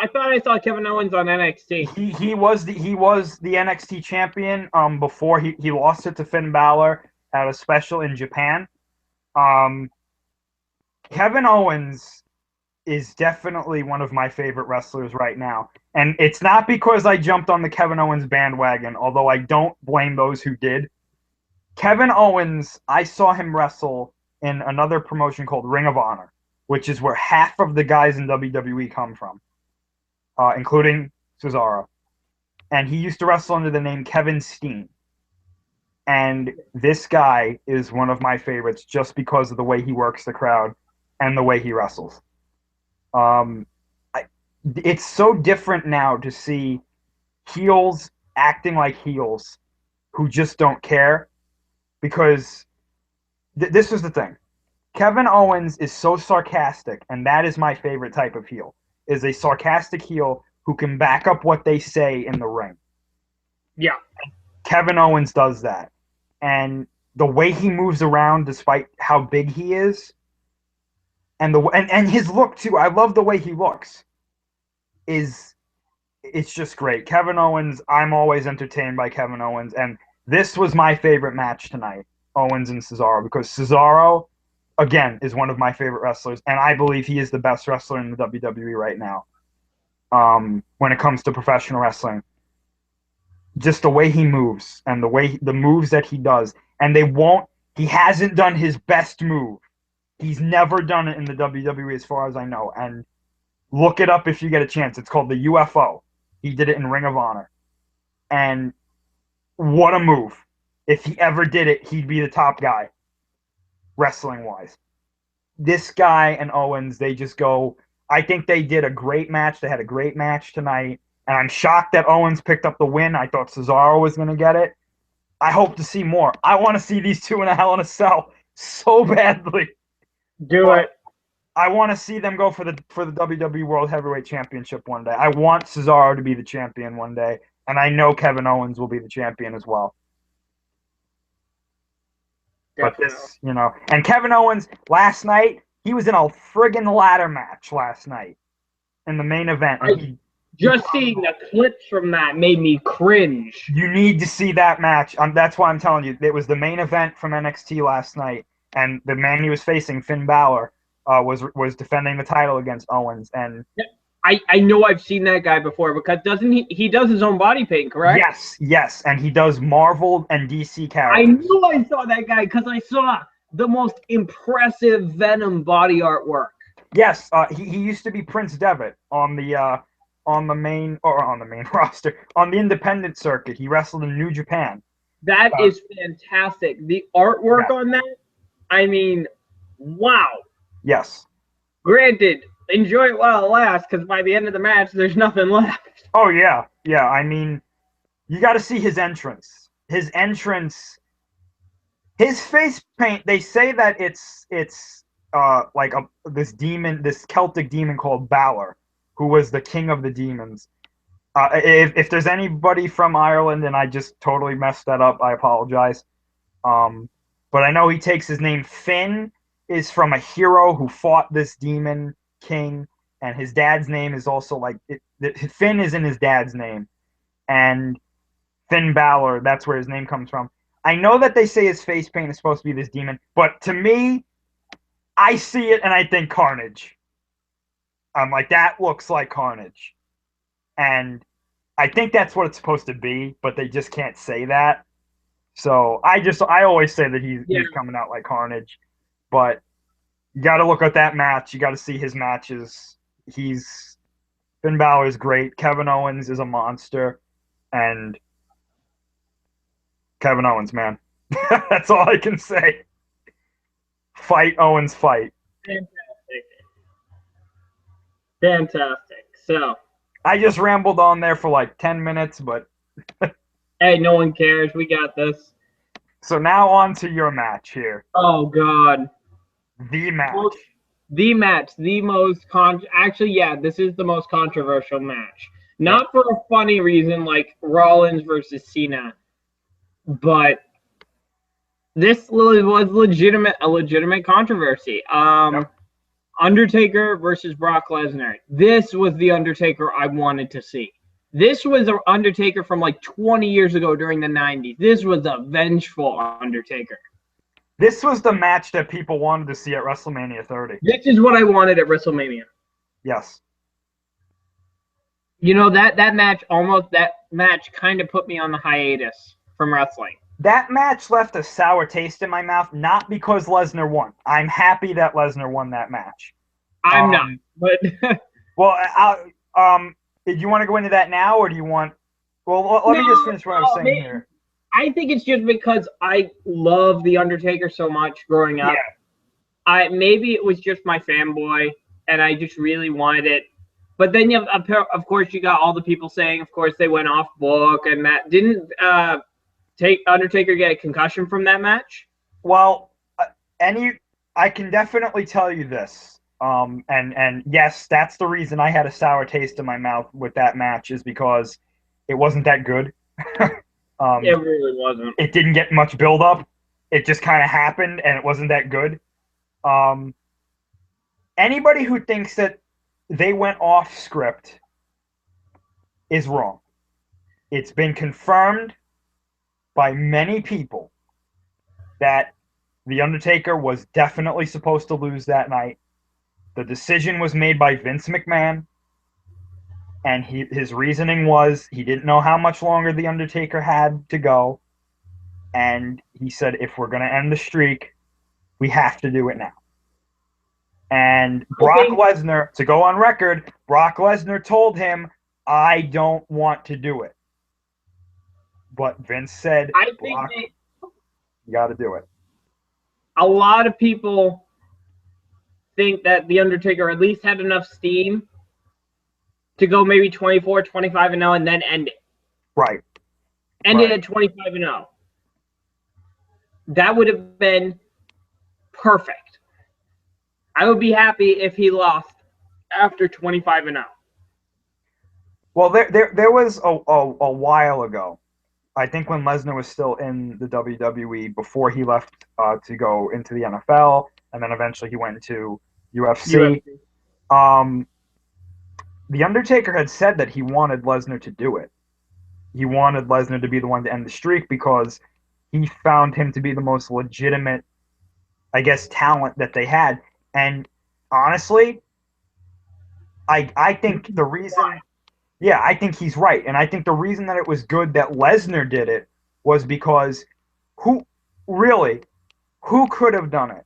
thought I saw Kevin Owens on NXT. He was the NXT champion before he lost it to Finn Balor at a special in Japan. Kevin Owens is definitely one of my favorite wrestlers right now. And it's not because I jumped on the Kevin Owens bandwagon, although I don't blame those who did. Kevin Owens, I saw him wrestle in another promotion called Ring of Honor, which is where half of the guys in WWE come from, including Cesaro. And he used to wrestle under the name Kevin Steen. And this guy is one of my favorites just because of the way he works the crowd and the way he wrestles. It's so different now to see heels acting like heels who just don't care because this was the thing. Kevin Owens is so sarcastic, and that is my favorite type of heel, is a sarcastic heel who can back up what they say in the ring. Yeah. Kevin Owens does that. And the way he moves around despite how big he is, and his look too, I love the way he looks. It's just great. Kevin Owens, I'm always entertained by Kevin Owens, and this was my favorite match tonight, Owens and Cesaro, because Cesaro, again, is one of my favorite wrestlers, and I believe he is the best wrestler in the WWE right now. When it comes to professional wrestling, just the way he moves and the moves that he does, and he hasn't done his best move. He's never done it in the WWE as far as I know, and look it up if you get a chance. It's called the UFO. He did it in Ring of Honor. And what a move. If he ever did it, he'd be the top guy, wrestling-wise. This guy and Owens, they just go. I think they did a great match. They had a great match tonight. And I'm shocked that Owens picked up the win. I thought Cesaro was going to get it. I hope to see more. I want to see these two in a Hell in a Cell so badly. Do it. I want to see them go for the WWE World Heavyweight Championship one day. I want Cesaro to be the champion one day, and I know Kevin Owens will be the champion as well. Definitely. But this, and Kevin Owens last night, he was in a friggin' ladder match last night in the main event. And just seeing the clips from that made me cringe. You need to see that match. That's why I'm telling you. It was the main event from NXT last night, and the man he was facing, Finn Balor, was defending the title against Owens. And I know I've seen that guy before because doesn't he does his own body paint, correct? Yes, and he does Marvel and DC characters. I knew I saw that guy because I saw the most impressive Venom body artwork. Yes, he used to be Prince Devitt on the main roster, on the independent circuit. He wrestled in New Japan. That is fantastic. The artwork on that, I mean, wow. Yes. Granted, enjoy it while it lasts, because by the end of the match, there's nothing left. Oh, yeah. Yeah, I mean, you got to see his entrance. His face paint, they say that it's like this Celtic demon called Balor, who was the king of the demons. If there's anybody from Ireland and I just totally messed that up, I apologize. But I know he takes his name. Finn is from a hero who fought this demon king, and his dad's name is also Finn is in his dad's name. And Finn Balor, that's where his name comes from. I know that they say his face paint is supposed to be this demon, but to me, I see it and I think Carnage. I'm like, that looks like Carnage. And I think that's what it's supposed to be, but they just can't say that. So I always say that he's coming out like Carnage. But you got to look at that match. You got to see his matches. Finn Balor is great. Kevin Owens is a monster. And Kevin Owens, man. That's all I can say. Fight, Owens, fight. Fantastic. So I just rambled on there for like 10 minutes, but hey, no one cares. We got this. So now on to your match here. Oh God. The match. The match. The most actually, yeah, this is the most controversial match. Not for a funny reason like Rollins versus Cena, but this was a legitimate controversy. Undertaker versus Brock Lesnar. This was the Undertaker I wanted to see. This was an Undertaker from like 20 years ago during the 90s. This was a vengeful Undertaker. This was the match that people wanted to see at WrestleMania 30. This is what I wanted at WrestleMania. Yes. You know, that match kind of put me on the hiatus from wrestling. That match left a sour taste in my mouth, not because Lesnar won. I'm happy that Lesnar won that match. I'm not, but well, did you want to go into that now, or do you want? Well, let me just finish what I was saying here. I think it's just because I love the Undertaker so much growing up. Yeah. Maybe it was just my fanboy, and I just really wanted it. But then you have, of course, you got all the people saying, of course, they went off book, and that didn't Undertaker get a concussion from that match? Well, I can definitely tell you this. And yes, that's the reason I had a sour taste in my mouth with that match, is because it wasn't that good. It really wasn't. It didn't get much build up. It just kind of happened, and it wasn't that good. Anybody who thinks that they went off script is wrong. It's been confirmed by many people that The Undertaker was definitely supposed to lose that night. The decision was made by Vince McMahon, and his reasoning was he didn't know how much longer The Undertaker had to go, and he said, if we're going to end the streak, we have to do it now. And Brock Lesnar, to go on record, Brock Lesnar told him, I don't want to do it. But Vince said, Brock, you got to do it. A lot of people think that The Undertaker at least had enough steam to go maybe 24, 25-0 and then end it. Right. End it at 25-0. That would have been perfect. I would be happy if he lost after 25-0. Well, there was a while ago, I think when Lesnar was still in the WWE before he left to go into the NFL, and then eventually he went into UFC. The Undertaker had said that he wanted Lesnar to do it. He wanted Lesnar to be the one to end the streak because he found him to be the most legitimate, I guess, talent that they had. And honestly, I think the reason... Yeah, I think he's right. And I think the reason that it was good that Lesnar did it was because who could have done it?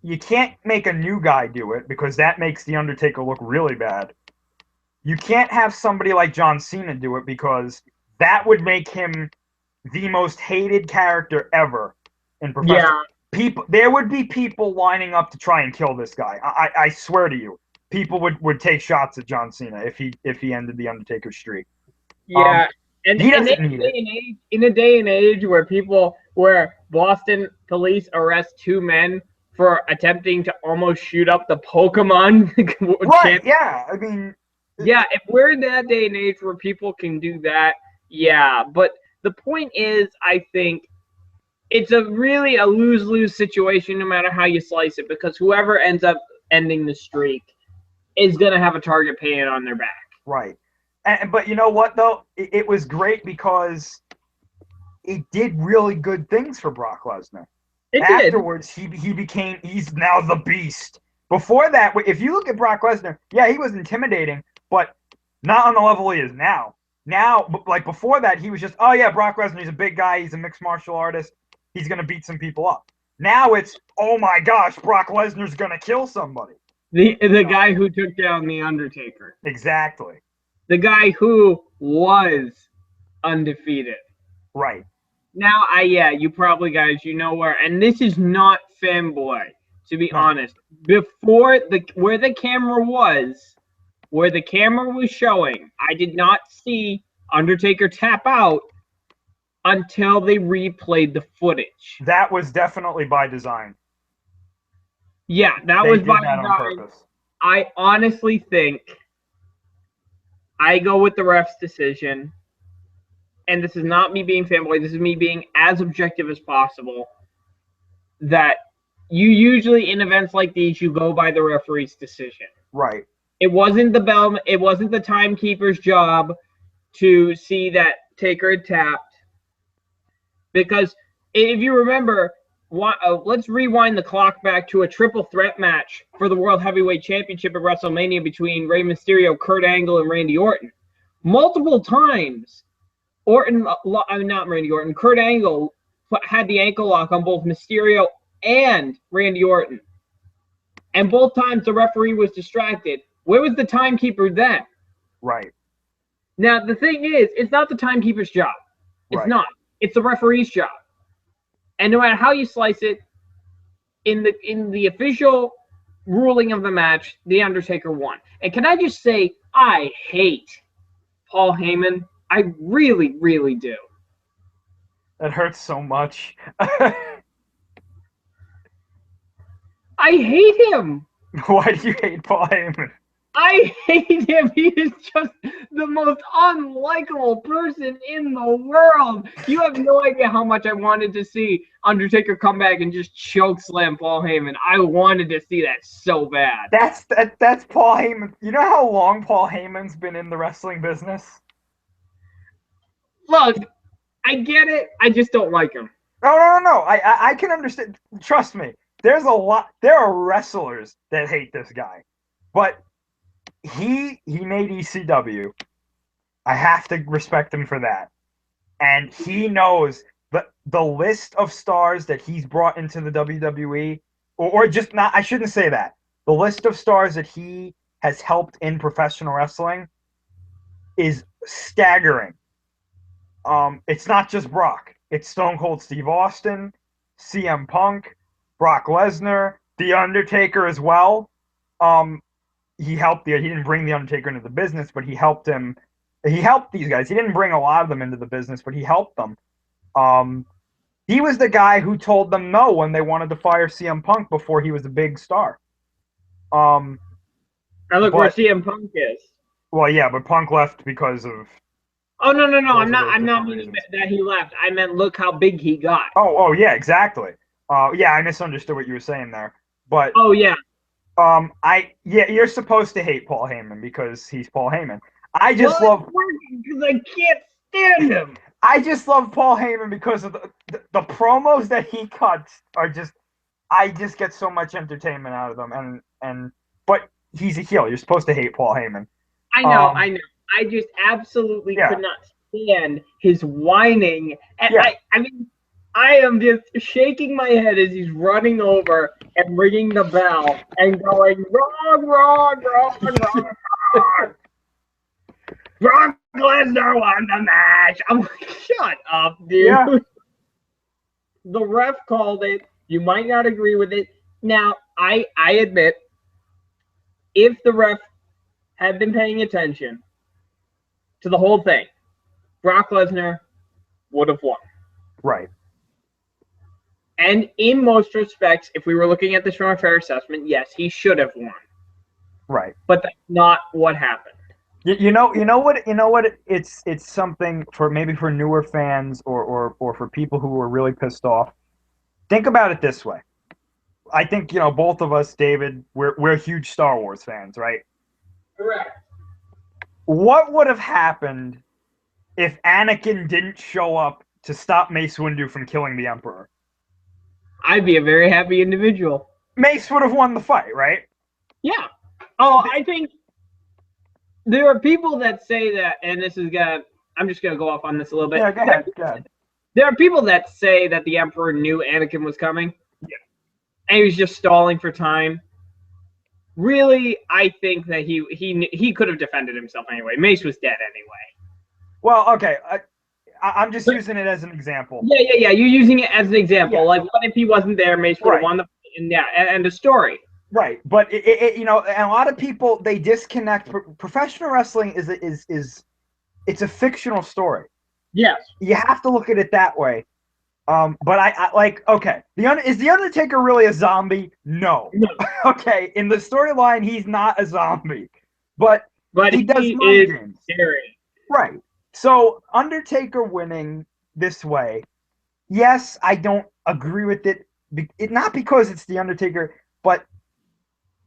You can't make a new guy do it because that makes The Undertaker look really bad. You can't have somebody like John Cena do it because that would make him the most hated character ever in professional. Yeah. There would be people lining up to try and kill this guy. I swear to you. People would take shots at John Cena if he ended the Undertaker streak. Yeah, and he doesn't need it. In a day and age where Boston police arrest two men for attempting to almost shoot up the Pokemon. Right? Yeah, I mean. Yeah, if we're in that day and age where people can do that, yeah. But the point is, I think it's a lose-lose situation no matter how you slice it, because whoever ends up ending the streak is going to have a target painted on their back. Right. But you know what though? It was great because it did really good things for Brock Lesnar. It did. Afterwards, he's now the beast. Before that, if you look at Brock Lesnar, yeah, he was intimidating, but not on the level he is now. Now, like before that, he was just, oh yeah, Brock Lesnar, he's a big guy, he's a mixed martial artist, he's gonna beat some people up. Now it's, oh my gosh, Brock Lesnar's gonna kill somebody. The guy who took down the Undertaker. Exactly. The guy who was undefeated. Right. Now, you probably guys, you know where, and this is not fanboy, to be honest. Before where the camera was showing, I did not see Undertaker tap out until they replayed the footage. That was definitely by design. Yeah, that was by design. On purpose. I honestly think I go with the ref's decision. And this is not me being fanboy, this is me being as objective as possible, that you usually, in events like these, you go by the referee's decision. Right. It wasn't the timekeeper's job to see that Taker had tapped. Because if you remember, let's rewind the clock back to a triple threat match for the World Heavyweight Championship at WrestleMania between Rey Mysterio, Kurt Angle, and Randy Orton. Multiple times, not Randy Orton, Kurt Angle had the ankle lock on both Mysterio and Randy Orton. And both times the referee was distracted. Where was the timekeeper then? Right. Now, the thing is, it's not the timekeeper's job. It's not. It's the referee's job. And no matter how you slice it, in the official ruling of the match, The Undertaker won. And can I just say, I hate Paul Heyman. I really, really do. That hurts so much. I hate him. Why do you hate Paul Heyman? I hate him. He is just the most unlikable person in the world. You have no idea how much I wanted to see Undertaker come back and just choke slam Paul Heyman. I wanted to see that so bad. That's Paul Heyman. You know how long Paul Heyman's been in the wrestling business? Look, I get it. I just don't like him. No. I can understand. Trust me. There are wrestlers that hate this guy. But he made ECW. I have to respect him for that. And he knows the list of stars that he's brought into the WWE, or just not, I shouldn't say that. The list of stars that he has helped in professional wrestling is staggering. It's not just Brock. It's Stone Cold Steve Austin, CM Punk, Brock Lesnar, The Undertaker as well. He didn't bring The Undertaker into the business, but he helped him. He helped these guys. He didn't bring a lot of them into the business, but he helped them. He was the guy who told them no when they wanted to fire CM Punk before he was a big star. And look where CM Punk is. Well, yeah, but Punk left because of. Oh no! I'm not meaning that he left. I meant look how big he got. Oh yeah, exactly. Yeah, I misunderstood what you were saying there. But oh yeah. You're supposed to hate Paul Heyman because he's Paul Heyman. I just love because I can't stand him. I just love Paul Heyman because of the promos that he cuts are just. I just get so much entertainment out of them, but he's a heel. You're supposed to hate Paul Heyman. I know. I just absolutely could not stand his whining. And I mean, I am just shaking my head as he's running over and ringing the bell and going, wrong. Brock Lesnar won the match. I'm like, shut up, dude. Yeah. The ref called it. You might not agree with it. Now, I admit, if the ref had been paying attention to the whole thing, Brock Lesnar would have won. Right. And in most respects, if we were looking at this from a fair assessment, yes, he should have won. Right. But that's not what happened. You know what? It's something for maybe for newer fans or for people who are really pissed off. Think about it this way. I think both of us, David, we're huge Star Wars fans, right? Correct. What would have happened if Anakin didn't show up to stop Mace Windu from killing the Emperor? I'd be a very happy individual. Mace would have won the fight, right? Yeah. Oh, I think there are people that say that, and this is gonna. I'm just gonna go off on this a little bit. Yeah, go ahead. Go ahead. There are people that say that the Emperor knew Anakin was coming. Yeah. And he was just stalling for time. Really, I think that he could have defended himself anyway. Mace was dead anyway. Well, okay. I'm just using it as an example. Yeah. You're using it as an example. Yeah. Like, what if he wasn't there? Mace would have won the fight, and and the story. Right, but and a lot of people, they disconnect. Professional wrestling is it's a fictional story. Yes, you have to look at it that way. But I like, okay, is the Undertaker really a zombie? No. Okay, in the storyline, he's not a zombie, but he does mind games. Scary. Right. So Undertaker winning this way, yes, I don't agree with it. Not because it's the Undertaker, but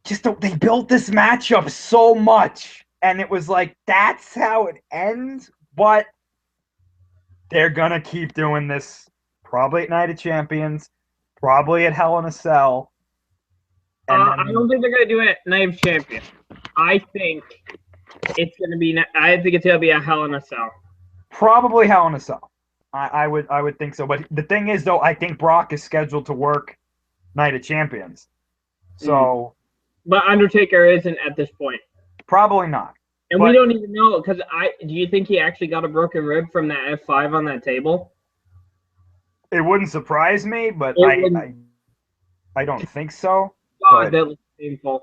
just they built this matchup so much, and it was like, that's how it ends. But they're gonna keep doing this, probably at Night of Champions, probably at Hell in a Cell. I don't think they're gonna do it at Night of Champions. I think it's gonna be a Hell in a Cell. Probably Hell in a Cell. I would think so. But the thing is, though, I think Brock is scheduled to work Night of Champions. So. But Undertaker isn't at this point. Probably not. And we don't even know, because do you think he actually got a broken rib from that F5 on that table? It wouldn't surprise me, but I don't think so. God, that looks painful.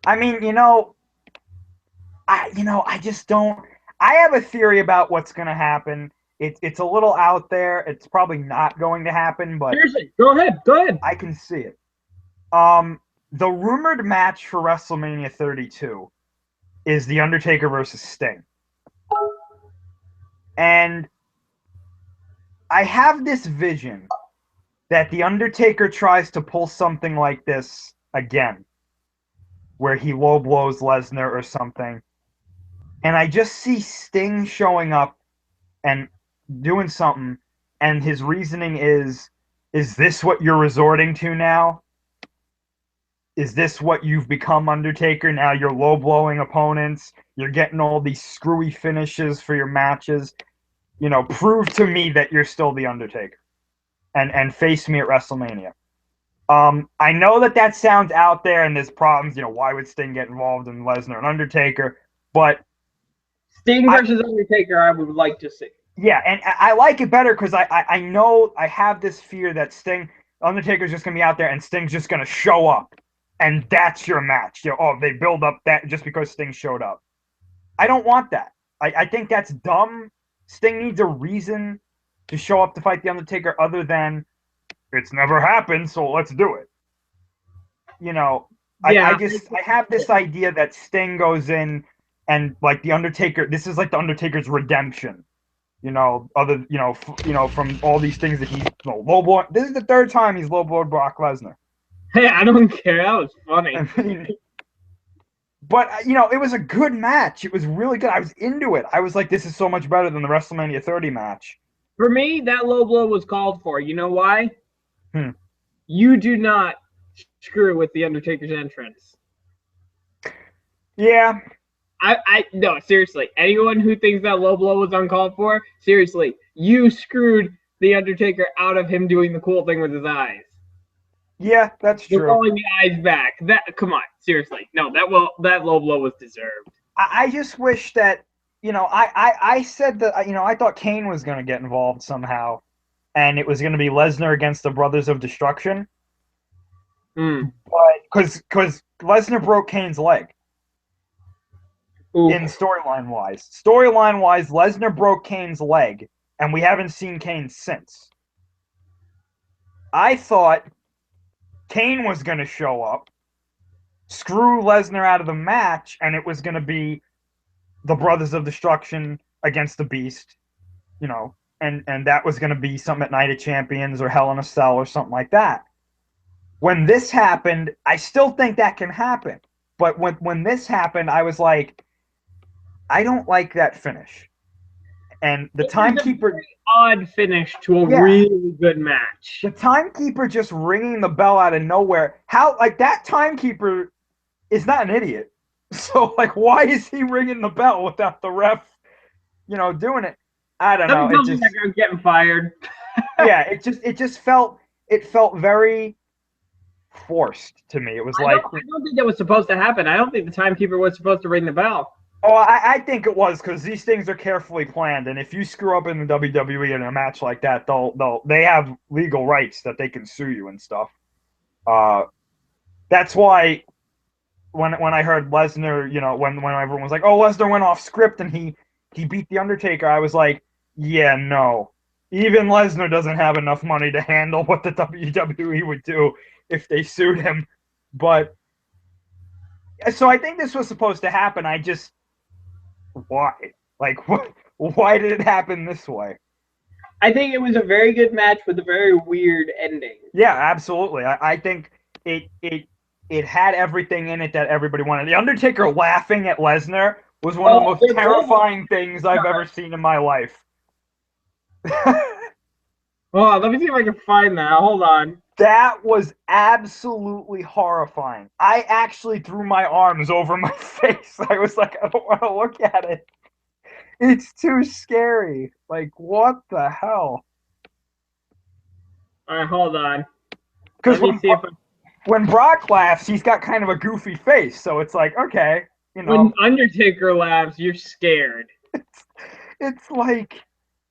I mean, I just don't. I have a theory about what's going to happen. It's a little out there. It's probably not going to happen, but seriously, go ahead. I can see it. The rumored match for WrestleMania 32 is The Undertaker versus Sting. And I have this vision that The Undertaker tries to pull something like this again, where he low blows Lesnar or something. And I just see Sting showing up and doing something, and his reasoning is this what you're resorting to now? Is this what you've become, Undertaker? Now you're low-blowing opponents. You're getting all these screwy finishes for your matches. Prove to me that you're still the Undertaker, and face me at WrestleMania. I know that sounds out there, and there's problems. Why would Sting get involved in Lesnar and Undertaker? But Sting versus Undertaker, I would like to see. Yeah, and I like it better because I know I have this fear that Undertaker's just going to be out there and Sting's just going to show up. And that's your match. They build up that just because Sting showed up. I don't want that. I think that's dumb. Sting needs a reason to show up to fight The Undertaker other than it's never happened, so let's do it. I have this idea that Sting goes in and like The Undertaker, this is like The Undertaker's redemption. From all these things that he's low blow. This is the third time he's low blowed Brock Lesnar. Hey, I don't care. That was funny. But it was a good match. It was really good. I was into it. I was like, this is so much better than the WrestleMania 30 match. For me, that low blow was called for. You know why? You do not screw with The Undertaker's entrance. Yeah. No, seriously. Anyone who thinks that low blow was uncalled for, seriously, you screwed The Undertaker out of him doing the cool thing with his eyes. Yeah, that's true. Rolling the eyes back. Come on, seriously. No, that low blow was deserved. I just wish that, I said that, I thought Kane was going to get involved somehow, and it was going to be Lesnar against the Brothers of Destruction. But because Lesnar broke Kane's leg. In storyline-wise. Storyline-wise, Lesnar broke Kane's leg, and we haven't seen Kane since. I thought Kane was going to show up, screw Lesnar out of the match, and it was going to be the Brothers of Destruction against the Beast, and that was going to be something at Night of Champions or Hell in a Cell or something like that. When this happened, I still think that can happen. But when this happened, I was like, I don't like that finish. And the It was a timekeeper, very odd finish to a yeah, really good the match. timekeeper just ringing the bell out of nowhere. How, like, that timekeeper is not an idiot. So, like, why is he ringing the bell without the ref, doing it? I don't know. Something It tells me just, that guy's getting fired. yeah, it felt very forced to me. It was like, I don't think that was supposed to happen. I don't think the timekeeper was supposed to ring the bell. oh, I think it was because these things are carefully planned, and if you screw up in the WWE in a match like that, they have legal rights that they can sue you and stuff. Uh, that's why when I heard Lesnar, when everyone was like, "Oh, Lesnar went off script and he beat the Undertaker," I was like, "Yeah, no, even Lesnar doesn't have enough money to handle what the WWE would do if they sued him." But so I think this was supposed to happen. I just why? Like, what? Why did it happen this way? I think it was a very good match with a very weird ending. Yeah, absolutely. I think it it it had everything in it that everybody wanted. The Undertaker laughing at Lesnar was one of the Oh, most it was. terrifying things I've ever seen in my life. Hold on, let me see if I can find that. Hold on. That was absolutely horrifying. I actually threw my arms over my face. I was like, I don't want to look at it. It's too scary. Like, what the hell? All right, hold on. Because Let me see if I, when Brock laughs, he's got kind of a goofy face, so it's like, okay, when Undertaker laughs, you're scared. it's like,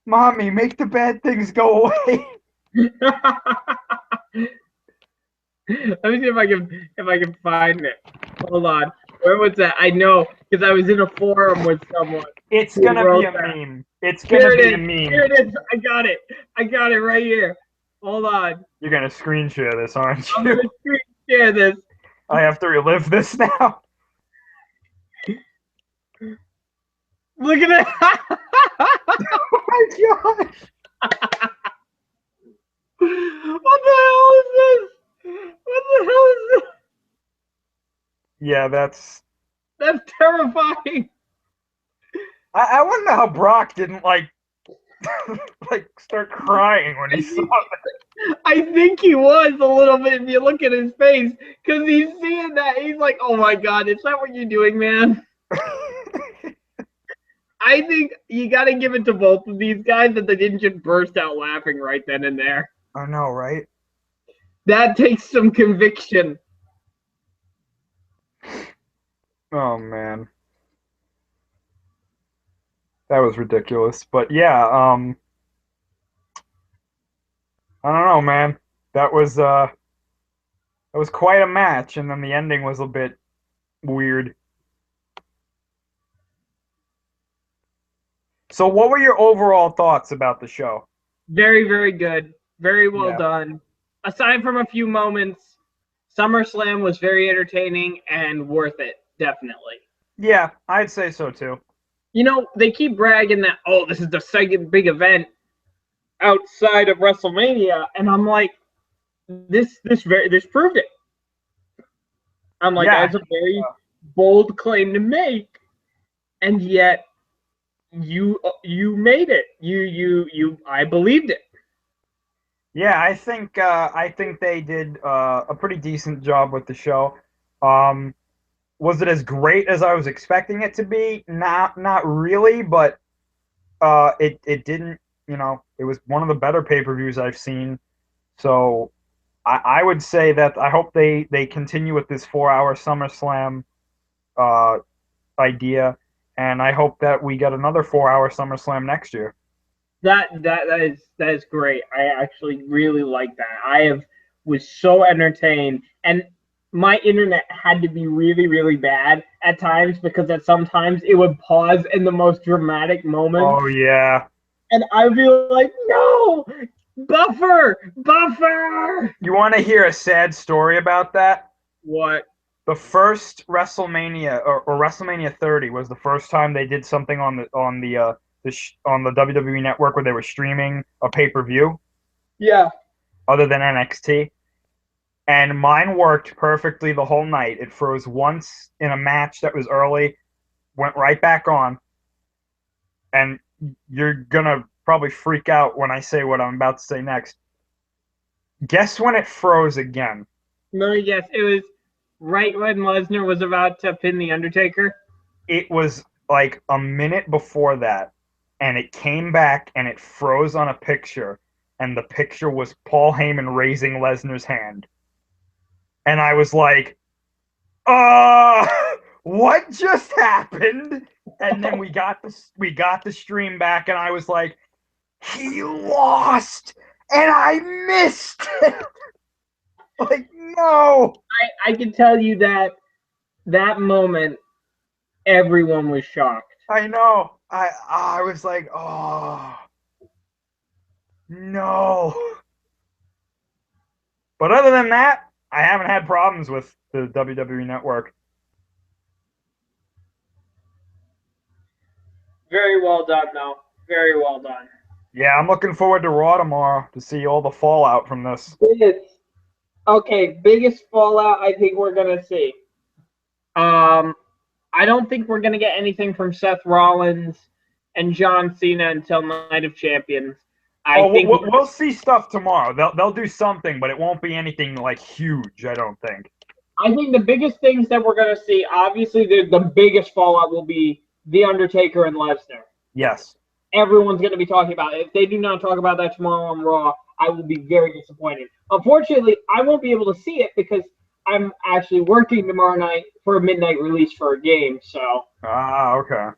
mommy, make the bad things go away. Let me see if I can find it. Hold on. Where was that? I know because I was in a forum with someone It's who gonna be wrote a that. meme. It's Here gonna it be a is. meme. Here it is. I got it. I got it right here. Hold on. You're gonna screen share this, aren't I'm you? gonna screen share this. I have to relive this now. Look at it. Oh my gosh. What the hell is this? What the hell is this? Yeah, That's terrifying. I want to know how Brock didn't like start crying when he I saw think I think he was a little bit if you look at his face because he's seeing that he's like, oh my god, is that what you're doing, man? that. I think you got to give it to both of these guys that they didn't just burst out laughing right then and there. I know, right? That takes some conviction. Oh man, that was ridiculous. But yeah, I don't know, man. That was uh, that was quite a match, and then the ending was a bit weird. So, what were your overall thoughts about the show? Very, very good. Very well Yeah, done. Aside from a few moments, SummerSlam was very entertaining and worth it, definitely. yeah, I'd say so too. You know, they keep bragging that, oh, this is the second big event outside of WrestleMania, and I'm like, this proved it. I'm like, Yeah, that's a very bold claim to make, and yet you made it. I believed it. yeah, I think they did a pretty decent job with the show. Um, was it as great as I was expecting it to be? Not really, but it didn't. It was one of the better pay-per-views I've seen. So I would say that I hope they continue with this 4 hour SummerSlam uh, idea, and I hope that we get another 4 hour SummerSlam next year. That is great. I actually really like that. I have was so entertained, and my internet had to be really really bad at times because at sometimes it would pause in the most dramatic moments, Oh yeah. and I'd be like, no, buffer. You want to hear a sad story about that? What? The first WrestleMania or WrestleMania 30 was the first time they did something on the WWE network where they were streaming a pay-per-view Yeah. other than NXT. And mine worked perfectly the whole night. It froze once in a match that was early, went right back on. and you're gonna probably freak out when I say what I'm about to say next. Guess when it froze again? Let me guess. It was right when Lesnar was about to pin the Undertaker. It was like a minute before that, and it came back and it froze on a picture, and the picture was Paul Heyman raising Lesnar's hand. And I was like, uh, what just happened? And then we got the stream back, and I was like, he lost, and I missed it. Like, no. I can tell you that moment, everyone was shocked. I know. I was like, oh no. But other than that, I haven't had problems with the WWE Network. Very well done, though. Very well done. Yeah, I'm looking forward to Raw tomorrow to see all the fallout from this. Biggest fallout I think we're gonna see. I don't think we're gonna get anything from Seth Rollins and John Cena until Night of Champions. I think we'll see stuff tomorrow. They'll do something, but it won't be anything like huge. I don't think. I think the biggest things that we're gonna see, obviously, the biggest fallout will be The Undertaker and Lesnar. Yes. Everyone's going to be talking about it. If they do not talk about that tomorrow on Raw, I will be very disappointed. Unfortunately, I won't be able to see it because I'm actually working tomorrow night for a midnight release for a game. So. Okay.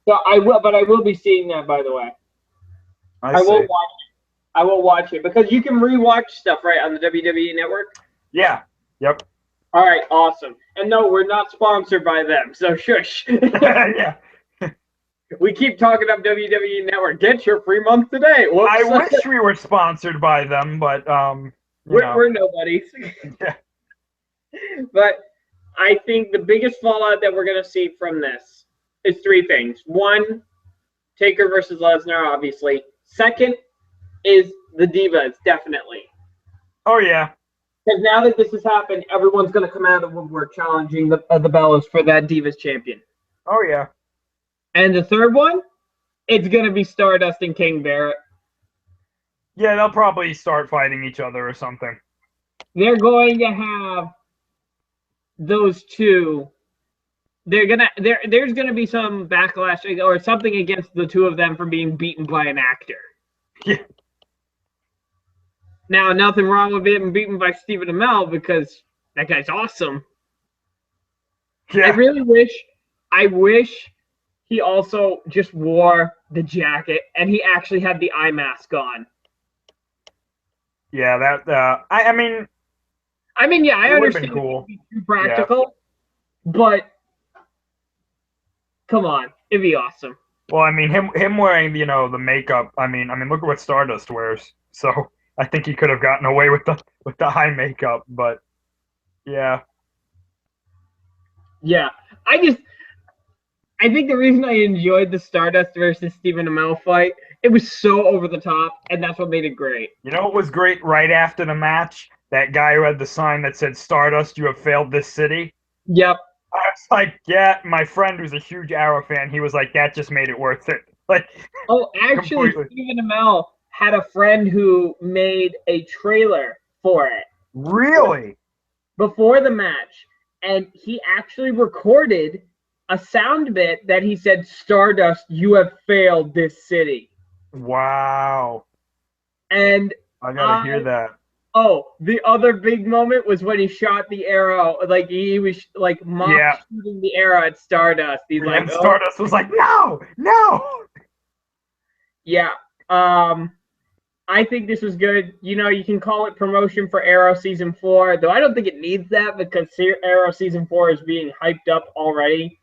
So I will be seeing that, by the way. I will watch it. I will watch it because you can rewatch stuff right on the WWE Network. Yeah. Yep. All right. Awesome. And no, we're not sponsored by them. So shush. Yeah. We keep talking up WWE Network. Get your free month today. Whoops. I wish we were sponsored by them, but we're nobodies. Yeah. But I think the biggest fallout that we're going to see from this is three things. One, Taker versus Lesnar, obviously. Second is the Divas, definitely. Oh, yeah. Because now that this has happened, everyone's going to come out of the woodwork challenging the Bellas for that Divas champion. Oh, yeah. And the third one, it's going to be Stardust and King Barrett. Yeah, they'll probably start fighting each other or something. They're going to have those two. There's going to be some backlash or something against the two of them for being beaten by an actor. Yeah. Now, nothing wrong with being beaten by Stephen Amell because that guy's awesome. Yeah. I wish he also just wore the jacket and he actually had the eye mask on. Yeah, that. I mean, yeah, I understand. Cool. It's too practical, but come on, it'd be awesome. Well, I mean, him wearing the makeup. I mean, look at what Stardust wears. So I think he could have gotten away with the eye makeup, but yeah. Yeah, I think the reason I enjoyed the Stardust versus Stephen Amell fight, it was so over the top, and that's what made it great. You know what was great right after the match? That guy who had the sign that said, "Stardust, you have failed this city." Yep. I was like, yeah, my friend who's a huge Arrow fan, he was like, that just made it worth it. Like, oh, actually, Stephen Amell had a friend who made a trailer for it. Really? Before the match. And he actually recorded a sound bit that he said, "Stardust, you have failed this city." Wow. And I gotta hear that. Oh, the other big moment was when he shot the arrow. Like he was like shooting the arrow at Stardust. He's like, and Stardust was like, no. Yeah. I think this was good. You can call it promotion for Arrow Season 4, though I don't think it needs that because Arrow Season 4 is being hyped up already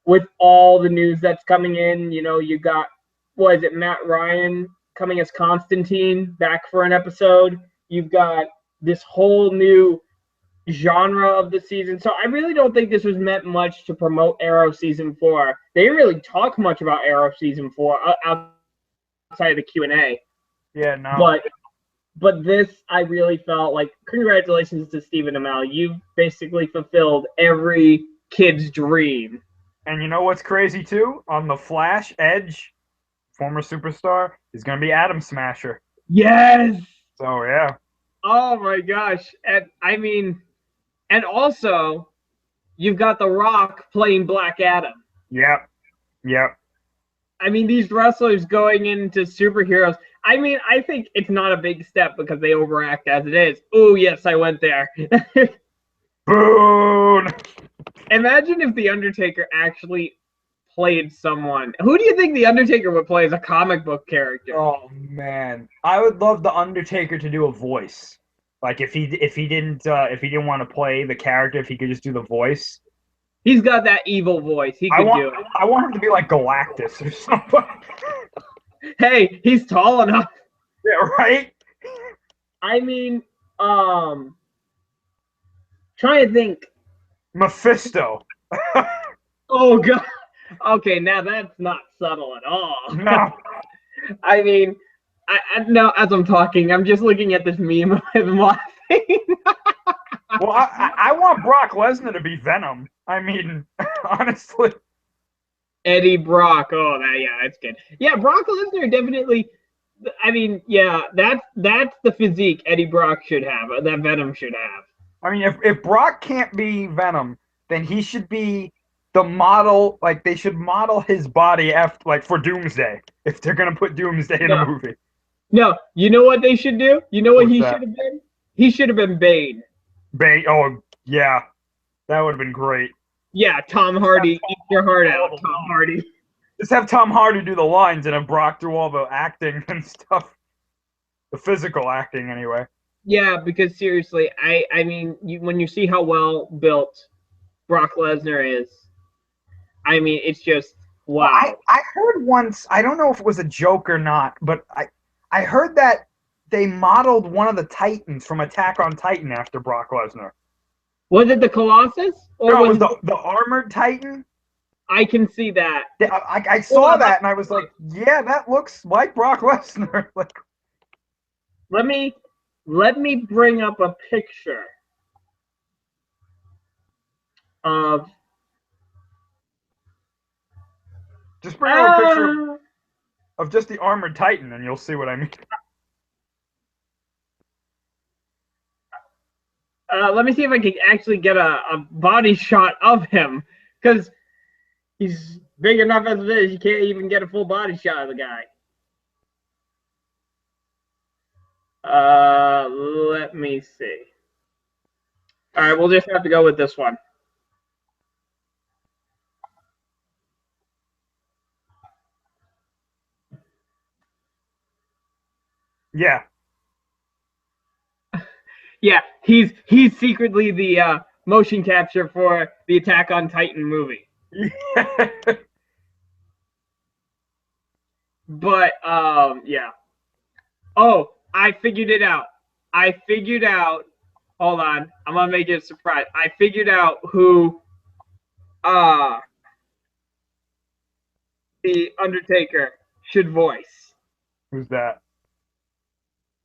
with all the news that's coming in. You got, Matt Ryan coming as Constantine back for an episode. You've got this whole new genre of the season. So I really don't think this was meant much to promote Arrow Season 4. They didn't really talk much about Arrow Season 4 outside of the Q&A. Yeah, no. But this, I really felt like, congratulations to Stephen Amell. You've basically fulfilled every kid's dream. And you know what's crazy, too? On The Flash, Edge former superstar, is going to be Adam Smasher. Yes. So yeah. Oh my gosh. And I mean, and also you've got The Rock playing Black Adam. Yep. Yep. I mean, these wrestlers going into superheroes. I mean, I think it's not a big step because they overact as it is. Oh, yes, I went there. Boone. Imagine if The Undertaker actually played someone. Who do you think The Undertaker would play as a comic book character? Oh man, I would love the Undertaker to do a voice. Like if he didn't want to play the character, if he could just do the voice. He's got that evil voice. He could do it. I want him to be like Galactus or something. Hey, he's tall enough. Yeah, right. I mean, trying to think. Mephisto. Oh god. Okay, now that's not subtle at all. No. I mean, I now as I'm talking, I'm just looking at this meme of him laughing. Well, I want Brock Lesnar to be Venom. I mean, honestly. Eddie Brock. Oh, that's good. Yeah, Brock Lesnar definitely. I mean, yeah, that's the physique Eddie Brock should have. That Venom should have. I mean, if Brock can't be Venom, then he should be the model. Like they should model his body after, like for Doomsday, if they're gonna put Doomsday in a movie. No, you know what they should do? You know what he should have been? He should have been Bane. Bane. Oh yeah, that would have been great. Yeah, Tom Hardy, eat your heart out, Tom Hardy. Just have Tom Hardy do the lines and have Brock do all the acting and stuff. The physical acting, anyway. Yeah, because seriously, I mean, when you see how well built Brock Lesnar is, I mean, it's just wow. Well, I heard once, I don't know if it was a joke or not, but I heard that they modeled one of the Titans from Attack on Titan after Brock Lesnar. Was it the Colossus? Or no, it was the Armored Titan. I can see that. I saw that and I was like, yeah, that looks like Brock Lesnar. Like, let me bring up a picture of. Just bring up a picture of just the Armored Titan and you'll see what I mean. Let me see if I can actually get a body shot of him, because he's big enough as it is. You can't even get a full body shot of the guy. Let me see. All right, we'll just have to go with this one. Yeah. Yeah, he's secretly the motion capture for the Attack on Titan movie. But yeah. Oh, I figured it out. Hold on, I'm gonna make it a surprise. I figured out who the Undertaker should voice. Who's that?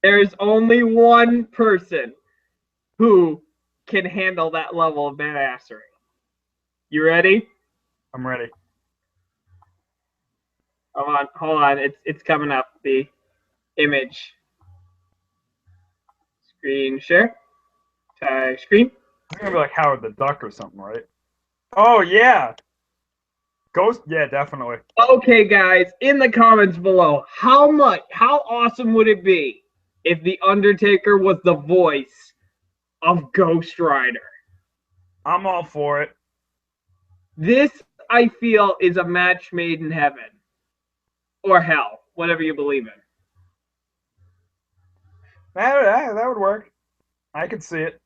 There is only one person who can handle that level of badassery. You ready? I'm ready. Hold on. It's coming up. The image. Screen share. Screen. It's gonna be like Howard the Duck or something, right? Oh yeah. Ghost. Yeah, definitely. Okay, guys, in the comments below, how awesome would it be if the Undertaker was the voice of Ghost Rider? I'm all for it. This, I feel, is a match made in heaven. Or hell, whatever you believe in. That would work. I could see it.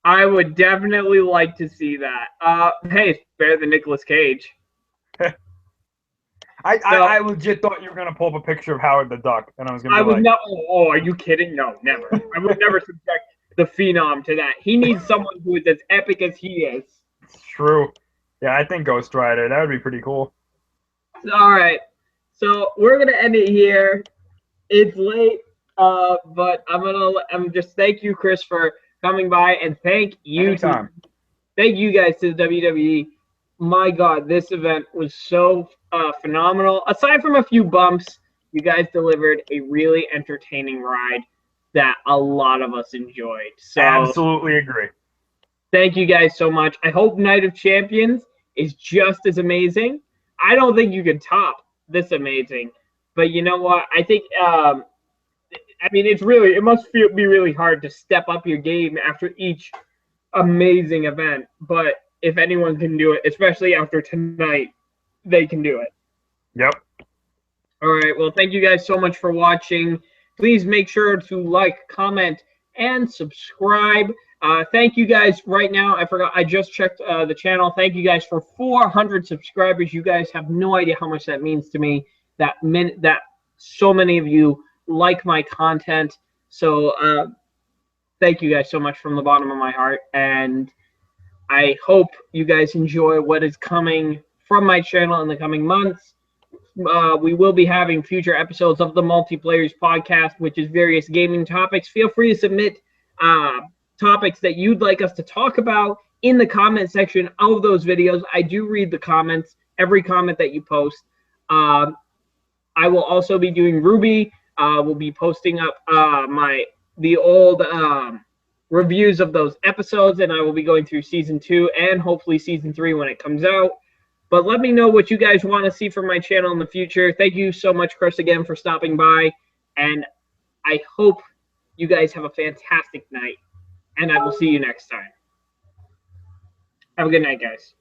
I would definitely like to see that. Hey, it's better than Nicolas Cage. I legit thought you were gonna pull up a picture of Howard the Duck, and I was gonna. Oh, are you kidding? No, never. I would never subject the Phenom to that. He needs someone who is as epic as he is. It's true. Yeah, I think Ghost Rider. That would be pretty cool. All right, so we're gonna end it here. It's late, but I'm just thank you, Chris, for coming by, and thank you guys to the WWE my God, this event was so phenomenal. Aside from a few bumps, you guys delivered a really entertaining ride that a lot of us enjoyed. So Absolutely agree. thank you guys so much. I hope Night of Champions is just as amazing. I don't think you can top this amazing, but you know what? I think I mean it must be really hard to step up your game after each amazing event. But if anyone can do it, especially after tonight, they can do it. Yep. All right. Well, thank you guys so much for watching. Please make sure to like, comment, and subscribe. Thank you guys. Right now, I forgot. I just checked the channel. Thank you guys for 400 subscribers. You guys have no idea how much that means to me. That so many of you like my content. So thank you guys so much from the bottom of my heart. And I hope you guys enjoy what is coming from my channel in the coming months. We will be having future episodes of the Multiplayers podcast, which is various gaming topics. Feel free to submit topics that you'd like us to talk about in the comment section of those videos. I do read the comments, every comment that you post. I will also be doing Ruby. We'll be posting up the old reviews of those episodes, and I will be going through season 2 and hopefully season 3 when it comes out. But let me know what you guys want to see from my channel in the future. Thank you so much, Chris, again for stopping by. And I hope you guys have a fantastic night. And I will see you next time. Have a good night, guys.